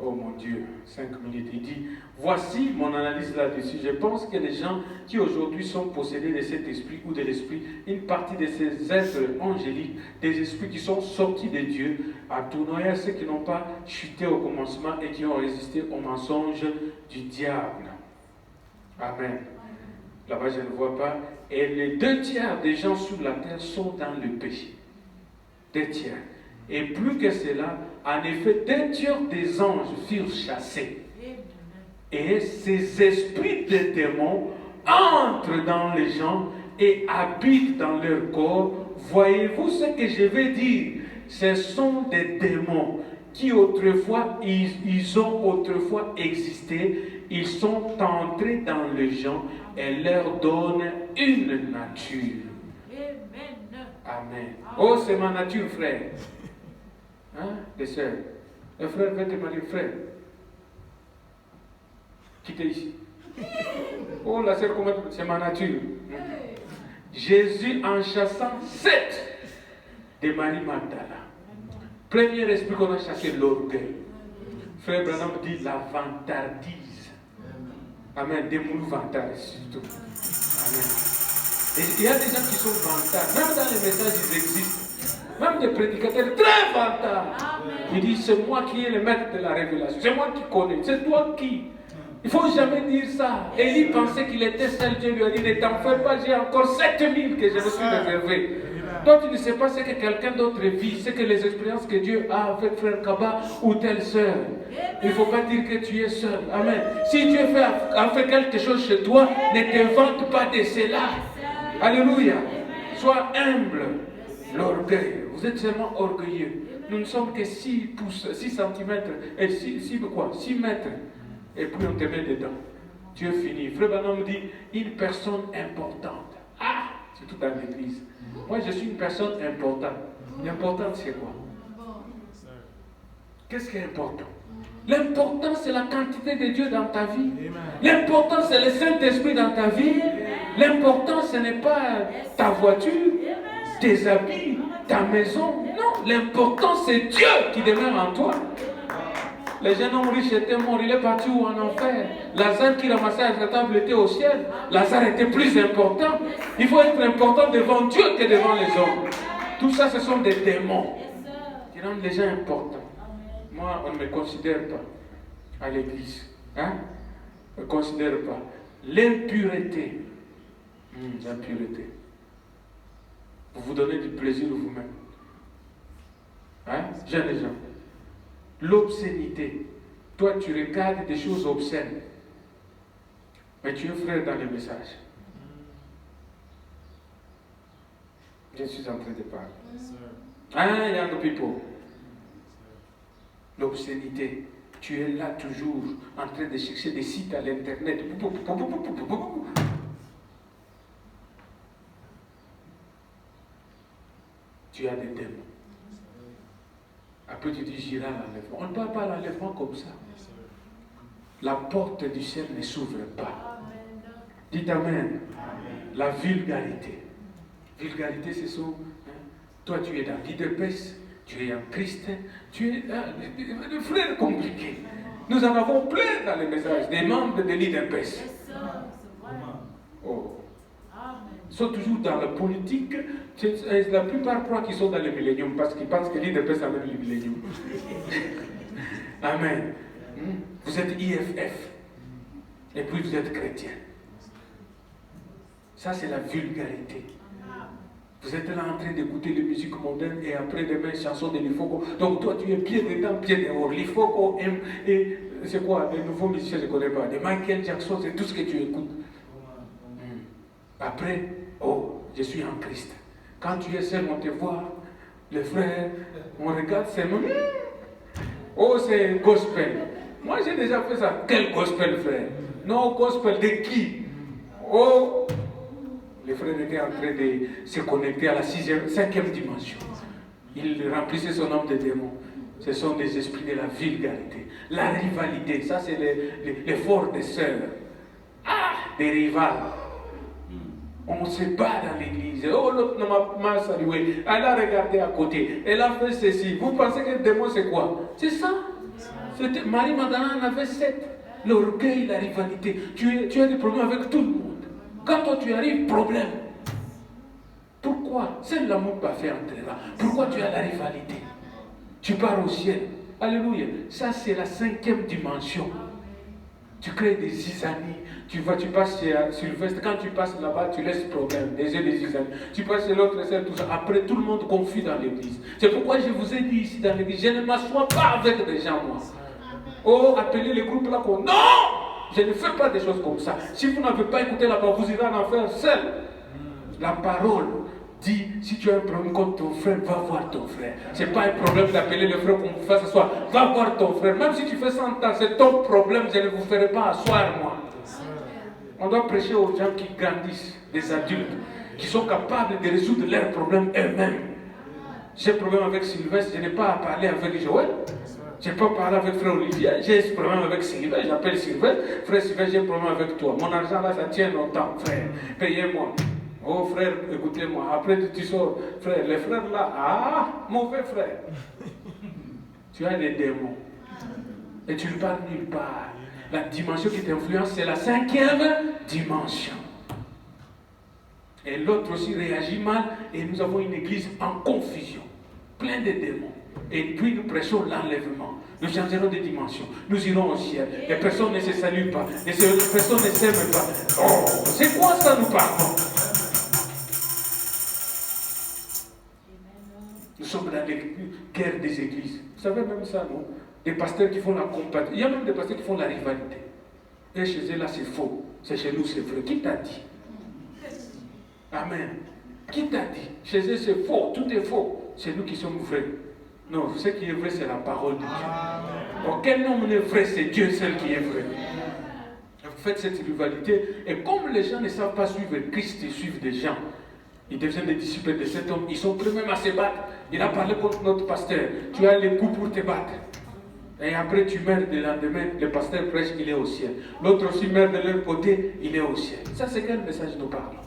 Speaker 2: Oh mon Dieu, 5 minutes. Il dit, voici mon analyse là-dessus. Je pense que les gens qui aujourd'hui sont possédés de cet esprit ou de l'esprit, une partie de ces êtres angéliques, des esprits qui sont sortis de Dieu, à tournoyer ceux qui n'ont pas chuté au commencement et qui ont résisté au mensonge du diable. Amen. Là-bas, je ne vois pas. Et les 2 tiers des gens sur la terre sont dans le péché. 2 tiers. Et plus que cela, en effet, 2 tiers des anges furent chassés. Et ces esprits de démons entrent dans les gens et habitent dans leur corps. Voyez-vous ce que je vais dire? Ce sont des démons qui autrefois, ils ont autrefois existé. Ils sont entrés dans les gens et leur donnent une nature. Amen. Oh, c'est ma nature, frère. Hein, les sœurs. Le frère va te marier, frère. Quittez ici. Oh, la sœur, comment c'est ma nature. Jésus, en chassant 7 de Marie Magdala. Premier esprit qu'on a chassé, l'orgueil. Frère Branham dit la vantardise. Amen. Des moulous vantards, surtout. Amen. Et il y a des gens qui sont vantards. Même dans les messages, ils existent. Même des prédicateurs très vantards. Il dit, c'est moi qui est le maître de la révélation. C'est moi qui connais. C'est toi qui. Il ne faut jamais dire ça. Élie pensait qu'il était seul. Dieu lui a dit, ne t'en fais pas, j'ai encore 7000 que je me suis réservé. Toi, tu ne sais pas ce que quelqu'un d'autre vit, ce que les expériences que Dieu a avec frère Kaba ou telle sœur. Il ne faut pas dire que tu es seul. Amen. Si Dieu a fait quelque chose chez toi, ne te vante pas de cela. Alléluia. Sois humble. L'orgueil. Vous êtes seulement orgueilleux. Nous ne sommes que 6 pouces, 6 cm, et 6 mètres. Et puis on te met dedans. Dieu finit. Frère Branham dit, une personne importante. Ah, c'est tout dans l'église. Moi, je suis une personne importante. L'important, c'est quoi? Qu'est-ce qui est important? L'important, c'est la quantité de Dieu dans ta vie. L'important, c'est le Saint-Esprit dans ta vie. L'important, ce n'est pas ta voiture, tes habits, ta maison. Non, l'important, c'est Dieu qui demeure en toi. Les jeunes hommes riches étaient morts, il est parti où? En enfer. Lazare qui ramassait à sa table était au ciel. Lazare était plus important. Il faut être important devant Dieu que devant les hommes. Tout ça, ce sont des démons qui rendent les gens importants. Moi, on ne me considère pas à l'église. Hein? On ne me considère pas. L'impureté. L'impureté. Vous vous donnez du plaisir vous-même. Hein? Jeunes gens. L'obscénité. Toi, tu regardes des choses obscènes. Mais tu es frère dans le message. Je suis en train de parler. Hein, young people? L'obscénité. Tu es là toujours en train de chercher des sites à l'internet. Tu as des démons. Après tu dis j'irai à l'enlèvement. On ne parle pas à l'enlèvement comme ça. La porte du ciel ne s'ouvre pas. Dites Amen. La vulgarité. Vulgarité, c'est ça. Toi, tu es dans l'IDPS, tu es en Christ, tu es un frère compliqué. Nous en avons plein dans les messages, des membres de l'IDPS. Oh. Ils sont toujours dans la politique. La plupart croient qu'ils sont dans le millénium parce qu'ils pensent que l'IDPS amène le millénium. Amen. Vous êtes IFF. Et puis vous êtes chrétien. Ça, c'est la vulgarité. Vous êtes là en train d'écouter les musiques modernes et après demain, chansons de l'Ifoko. Donc toi, tu es pied dedans, pied dehors. L'Ifoko et c'est quoi? Les nouveaux musiciens, je ne connais pas. Les Michael Jackson, c'est tout ce que tu écoutes. Après, oh, je suis en Christ. Quand tu es seul, on te voit, les frères, on regarde seulement. Oh, c'est gospel. Moi, j'ai déjà fait ça. Quel gospel, frère? Non, gospel de qui? Oh, les frères étaient en train de se connecter à la 5e dimension. Ils remplissaient son âme de démons. Ce sont des esprits de la vulgarité. La rivalité, ça c'est les forts des sœurs. Ah, des rivales. On se bat dans l'église. Oh, l'autre ne m'a pas salué. Elle a regardé à côté. Elle a fait ceci. Vous pensez que le démon c'est quoi? C'est ça. Marie-Madeleine en avait 7. L'orgueil, la rivalité. Tu as des problèmes avec tout le monde. Quand toi tu arrives, problème. Pourquoi? Seul l'amour parfait entrera. Pourquoi tu as la rivalité? Tu pars au ciel. Alléluia. Ça c'est la 5e dimension. Tu crées des zizanies. Tu passes chez Sylvestre. Quand tu passes là-bas, tu laisses problème. Des yeux des zizanies. Tu passes chez l'autre, tout ça. Après, tout le monde confie dans l'église. C'est pourquoi je vous ai dit ici dans l'église, je ne m'assois pas avec des gens, moi. Oh, appelez les groupes là comme non! Je ne fais pas des choses comme ça. Si vous n'avez pas écouté la parole, vous irez en enfer seul. La parole dit, si tu as un problème contre ton frère, va voir ton frère. Ce n'est pas un problème d'appeler le frère qu'on vous fasse asseoir. Va voir ton frère. Même si tu fais 100 ans, c'est ton problème, je ne vous ferai pas asseoir, moi. On doit prêcher aux gens qui grandissent, des adultes, qui sont capables de résoudre leurs problèmes eux-mêmes. J'ai un problème avec Sylvestre, je n'ai pas à parler avec Joël. Je n'ai pas à parler avec frère Olivier. J'ai un problème avec Sylvestre, j'appelle Sylvestre. Frère Sylvestre, j'ai un problème avec toi. Mon argent là, ça tient longtemps, frère. Payez-moi. Oh frère, écoutez-moi. Après tu sors, frère, les frères là, ah, mauvais frère. Tu as des démons. Et tu ne parles nulle part. La dimension qui t'influence, c'est la 5e dimension. Et l'autre aussi réagit mal et nous avons une église en confusion, plein de démons. Et puis nous prêchons l'enlèvement. Nous changerons de dimension. Nous irons au ciel. Les personnes ne se saluent pas. Les personnes ne s'aiment pas. Oh, c'est quoi ça nous parlons? Nous sommes dans les guerres des églises. Vous savez même ça, non? Des pasteurs qui font la comparaison. Il y a même des pasteurs qui font la rivalité. Et chez eux, là, c'est faux. C'est chez nous, c'est vrai. Qui t'a dit? Amen. Qui t'a dit? Chez eux, c'est faux. Tout est faux. C'est nous qui sommes vrais. Non, ce qui est vrai, c'est la parole de Dieu. Auquel homme est vrai, c'est Dieu seul qui est vrai. Vous faites cette rivalité. Et comme les gens ne savent pas suivre Christ, ils suivent des gens. Ils deviennent des disciples de cet homme. Ils sont prêts même à se battre. Il a parlé contre notre pasteur. Tu as les coups pour te battre. Et après tu meurs le lendemain, le pasteur prêche, il est au ciel. L'autre aussi meurt de leur côté, il est au ciel. Ça c'est quel message nous parlons?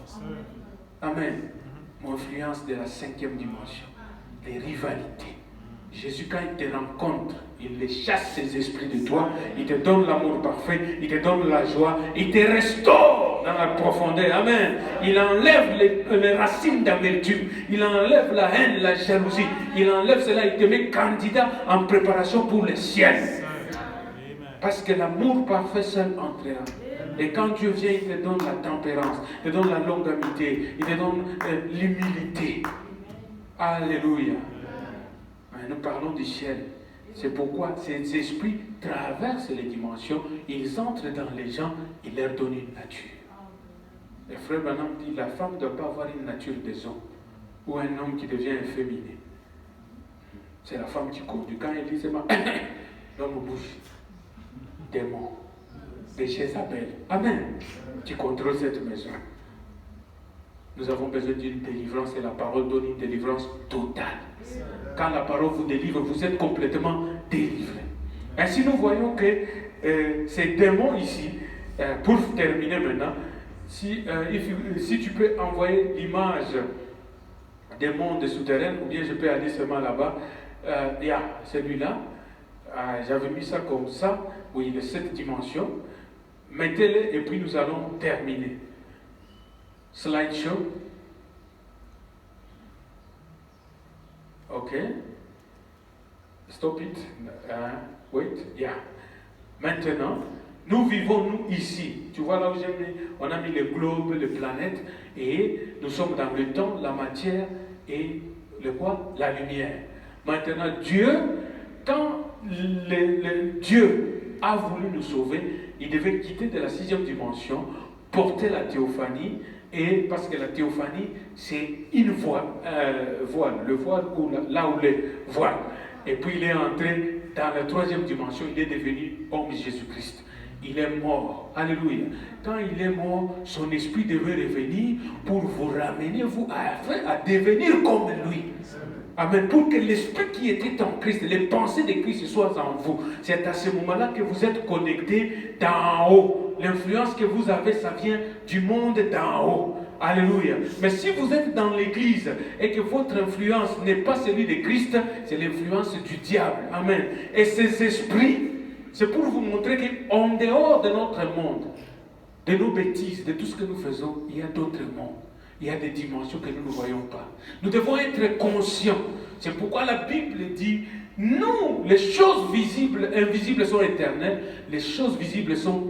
Speaker 2: Amen. Mon influence de la 5e dimension. Les rivalités. Jésus, quand il te rencontre, il les chasse ces esprits de toi, il te donne l'amour parfait, il te donne la joie, il te restaure dans la profondeur. Amen. Il enlève les racines d'amertume, il enlève la haine, la jalousie, il enlève cela, il te met candidat en préparation pour le ciel. Parce que l'amour parfait seul entrera. Et quand Dieu vient, il te donne la tempérance, il te donne la longanimité, il te donne l'humilité. Alléluia. Nous parlons du ciel. C'est pourquoi ces esprits traversent les dimensions, ils entrent dans les gens, ils leur donnent une nature. Le frère Branham dit, la femme ne doit pas avoir une nature des hommes, ou un homme qui devient efféminé. C'est la femme qui conduit. Quand elle dit, c'est ma... l'homme bouge. Démon. Des Jézabel. Amen. Tu contrôles cette maison. Nous avons besoin d'une délivrance et la parole donne une délivrance totale. Quand la parole vous délivre, vous êtes complètement délivré. Ainsi, nous voyons que ces démons ici, pour terminer maintenant, si tu peux envoyer l'image des mondes souterrains, ou bien je peux aller seulement là-bas, il y a celui-là, j'avais mis ça comme ça, oui, de cette dimension. Mettez-les et puis nous allons terminer. Slideshow. Ok. Stop it. Wait. Yeah. Maintenant, Nous vivons, nous, ici. Tu vois là où j'ai mis, on a mis le globe, les planètes, et nous sommes dans le temps, la matière et le quoi? La lumière. Maintenant, Dieu, quand Dieu a voulu nous sauver, il devait quitter de la 6e dimension, porter la théophanie, et parce que la théophanie, c'est une voile, le voile là où les voiles. Et puis il est entré dans la 3e dimension, il est devenu homme Jésus-Christ. Il est mort. Alléluia. Quand il est mort, son esprit devait revenir pour vous ramener, vous, à devenir comme lui. Amen. Pour que l'esprit qui était en Christ, les pensées de Christ soient en vous. C'est à ce moment-là que vous êtes connectés d'en haut. L'influence que vous avez, ça vient du monde d'en haut. Alléluia. Mais si vous êtes dans l'église et que votre influence n'est pas celle de Christ, c'est l'influence du diable. Amen. Et ces esprits, c'est pour vous montrer qu'en dehors de notre monde, de nos bêtises, de tout ce que nous faisons, il y a d'autres mondes. Il y a des dimensions que nous ne voyons pas. Nous devons être conscients. C'est pourquoi la Bible dit, nous, les choses visibles, invisibles sont éternelles, les choses visibles sont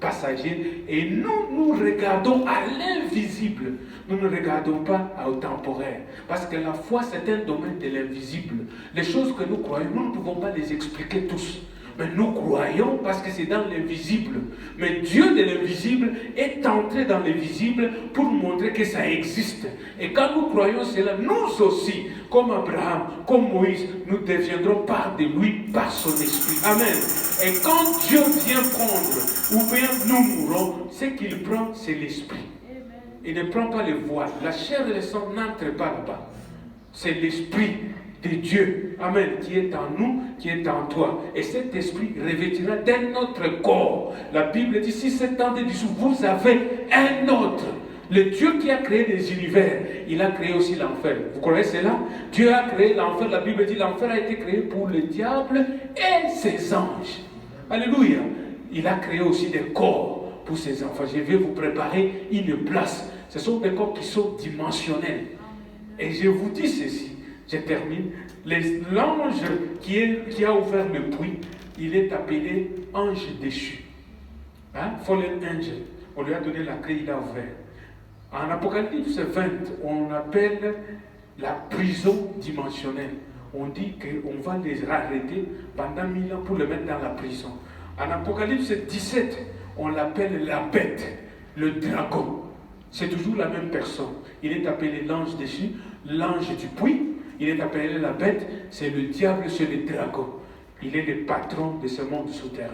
Speaker 2: passagères, et nous regardons à l'invisible. Nous ne regardons pas au temporaire. Parce que la foi, c'est un domaine de l'invisible. Les choses que nous croyons, nous ne pouvons pas les expliquer tous. Mais nous croyons parce que c'est dans l'invisible. Mais Dieu de l'invisible est entré dans l'invisible pour montrer que ça existe. Et quand nous croyons cela, nous aussi, comme Abraham, comme Moïse, nous deviendrons part de lui, par son esprit. Amen. Et quand Dieu vient prendre, ou bien nous mourrons, ce qu'il prend, c'est l'esprit. Il ne prend pas les voiles. La chair et le sang n'entrent pas là-bas. C'est l'esprit de Dieu, amen, qui est en nous, qui est en toi. Et cet esprit revêtira d'un autre corps. La Bible dit, si c'est en dessous, vous avez un autre. Le Dieu qui a créé les univers, il a créé aussi l'enfer. Vous connaissez cela? Dieu a créé l'enfer. La Bible dit, l'enfer a été créé pour le diable et ses anges. Alléluia. Il a créé aussi des corps pour ses enfants. Je vais vous préparer une place. Ce sont des corps qui sont dimensionnels. Et je vous dis ceci. Je termine. L'ange qui a ouvert le puits, il est appelé ange déchu. Hein? Fallen angel. On lui a donné la clé, il a ouvert. En Apocalypse 20, on appelle la prison dimensionnelle. On dit qu'on va les arrêter pendant 1000 ans pour les mettre dans la prison. En Apocalypse 17, on l'appelle la bête, le dragon. C'est toujours la même personne. Il est appelé l'ange déchu, l'ange du puits. Il est appelé la bête, c'est le diable, c'est le dragon. Il est le patron de ce monde souterrain.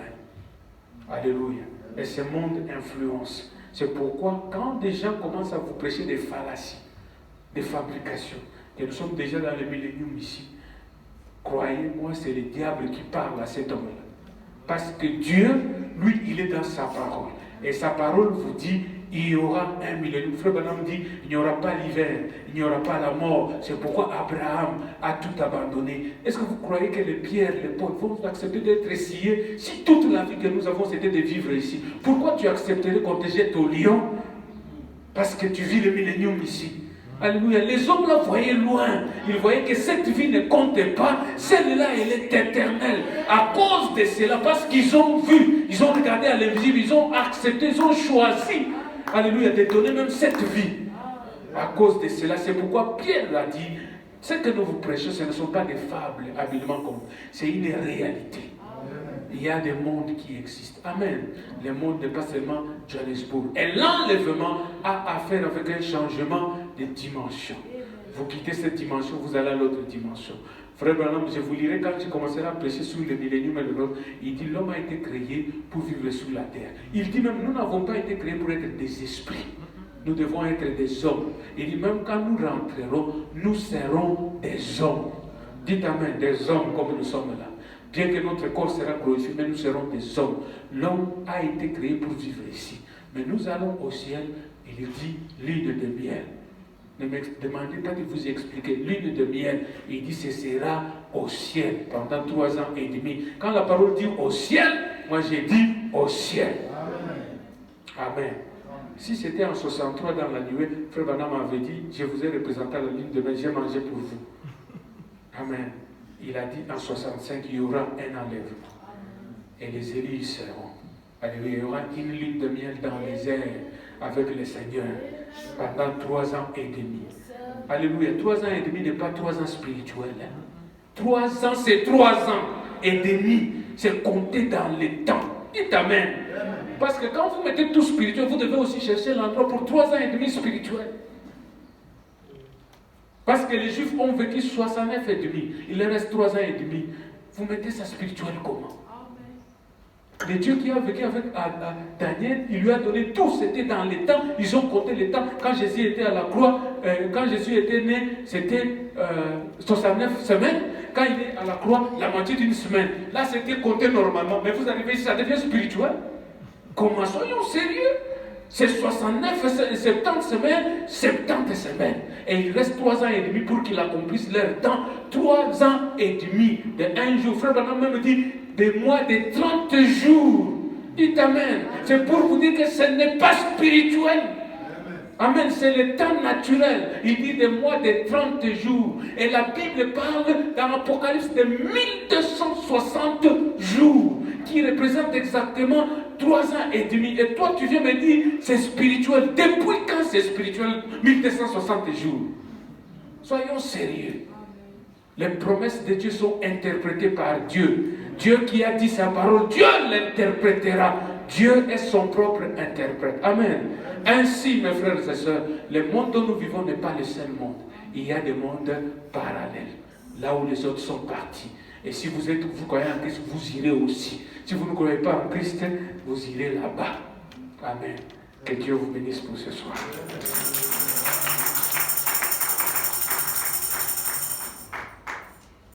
Speaker 2: Alléluia. Et ce monde influence. C'est pourquoi quand des gens commencent à vous prêcher des fallacies, des fabrications, et nous sommes déjà dans le millénium ici, croyez-moi, c'est le diable qui parle à cet homme-là. Parce que Dieu, lui, il est dans sa parole. Et sa parole vous dit, il y aura un millénaire. Frère Branham dit, il n'y aura pas l'hiver, il n'y aura pas la mort. C'est pourquoi Abraham a tout abandonné. Est-ce que vous croyez que les pierres, les Paul vont accepter d'être sciés si toute la vie que nous avons c'était de vivre ici? Pourquoi tu accepterais qu'on te jette au lion? Parce que tu vis le millénium ici. Alléluia. Les hommes là voyaient loin. Ils voyaient que cette vie ne comptait pas. Celle-là, elle est éternelle. À cause de cela, parce qu'ils ont vu, ils ont regardé à l'invisible, ils ont accepté, ils ont choisi. Alléluia, de donner même cette vie. À cause de cela, c'est pourquoi Pierre l'a dit, ce que nous vous prêchons, ce ne sont pas des fables habilement comme, c'est une réalité. Il y a des mondes qui existent. Amen. Le monde n'est pas seulement Johannesburg. Et l'enlèvement a à faire avec un changement de dimension. Vous quittez cette dimension, vous allez à l'autre dimension. Frère Branham, je vous lirai quand je commencerai à prêcher sur le millénium et le nôtre. Il dit l'homme a été créé pour vivre sur la terre. Il dit même nous n'avons pas été créés pour être des esprits. Nous devons être des hommes. Il dit même quand nous rentrerons, nous serons des hommes. Dites amen, des hommes comme nous sommes là. Bien que notre corps sera glorifié, mais nous serons des hommes. L'homme a été créé pour vivre ici. Mais nous allons au ciel, il dit lune de miel. Ne me demandez pas de vous expliquer. Lune de miel, il dit ce sera au ciel pendant 3 ans et demi. Quand la parole dit au ciel, moi j'ai dit au ciel. Amen. Amen. Si c'était en 63 dans la nuée, Frère Branham m'avait dit, je vous ai représenté la lune de miel, j'ai mangé pour vous. Amen. Il a dit en 65, il y aura un enlèvement. Et les élus y seront. Alléluia. Il y aura une lune de miel dans les airs avec le Seigneur pendant 3 ans et demi. Alléluia. 3 ans et demi n'est pas 3 ans spirituels. 3 ans, c'est 3 ans et demi. C'est compté dans les temps. Dites Amen. Parce que quand vous mettez tout spirituel, vous devez aussi chercher l'endroit pour 3 ans et demi spirituel. Parce que les Juifs ont vécu 69 et demi. Il leur reste 3 ans et demi. Vous mettez ça spirituel comment? Le Dieu qui a vécu avec Daniel, il lui a donné tout, c'était dans les temps, ils ont compté les temps. Quand Jésus était à la croix, quand Jésus était né, c'était 69 semaines. Quand il est à la croix, la moitié d'une semaine. Là, c'était compté normalement. Mais vous arrivez ici, ça devient spirituel. Comment soyons sérieux? C'est 69 et 70 semaines, 70 semaines. Et il reste 3 ans et demi pour qu'ils accomplissent leur temps. 3 ans et demi de 1 jour. Frère Branham même dit des mois de 30 jours. Dites Amen. C'est pour vous dire que ce n'est pas spirituel. Amen, c'est le temps naturel. Il dit des mois de 30 jours. Et la Bible parle dans l'Apocalypse de 1260 jours, qui représentent exactement 3 ans et demi. Et toi, tu viens me dire, c'est spirituel. Depuis quand c'est spirituel? 1260 jours. Soyons sérieux. Les promesses de Dieu sont interprétées par Dieu. Dieu qui a dit sa parole, Dieu l'interprétera. Dieu est son propre interprète. Amen. Ainsi, mes frères et sœurs, le monde dont nous vivons n'est pas le seul monde. Il y a des mondes parallèles, là où les autres sont partis. Et si vous croyez en Christ, vous irez aussi. Si vous ne croyez pas en Christ, vous irez là-bas. Amen. Que Dieu vous bénisse pour ce soir.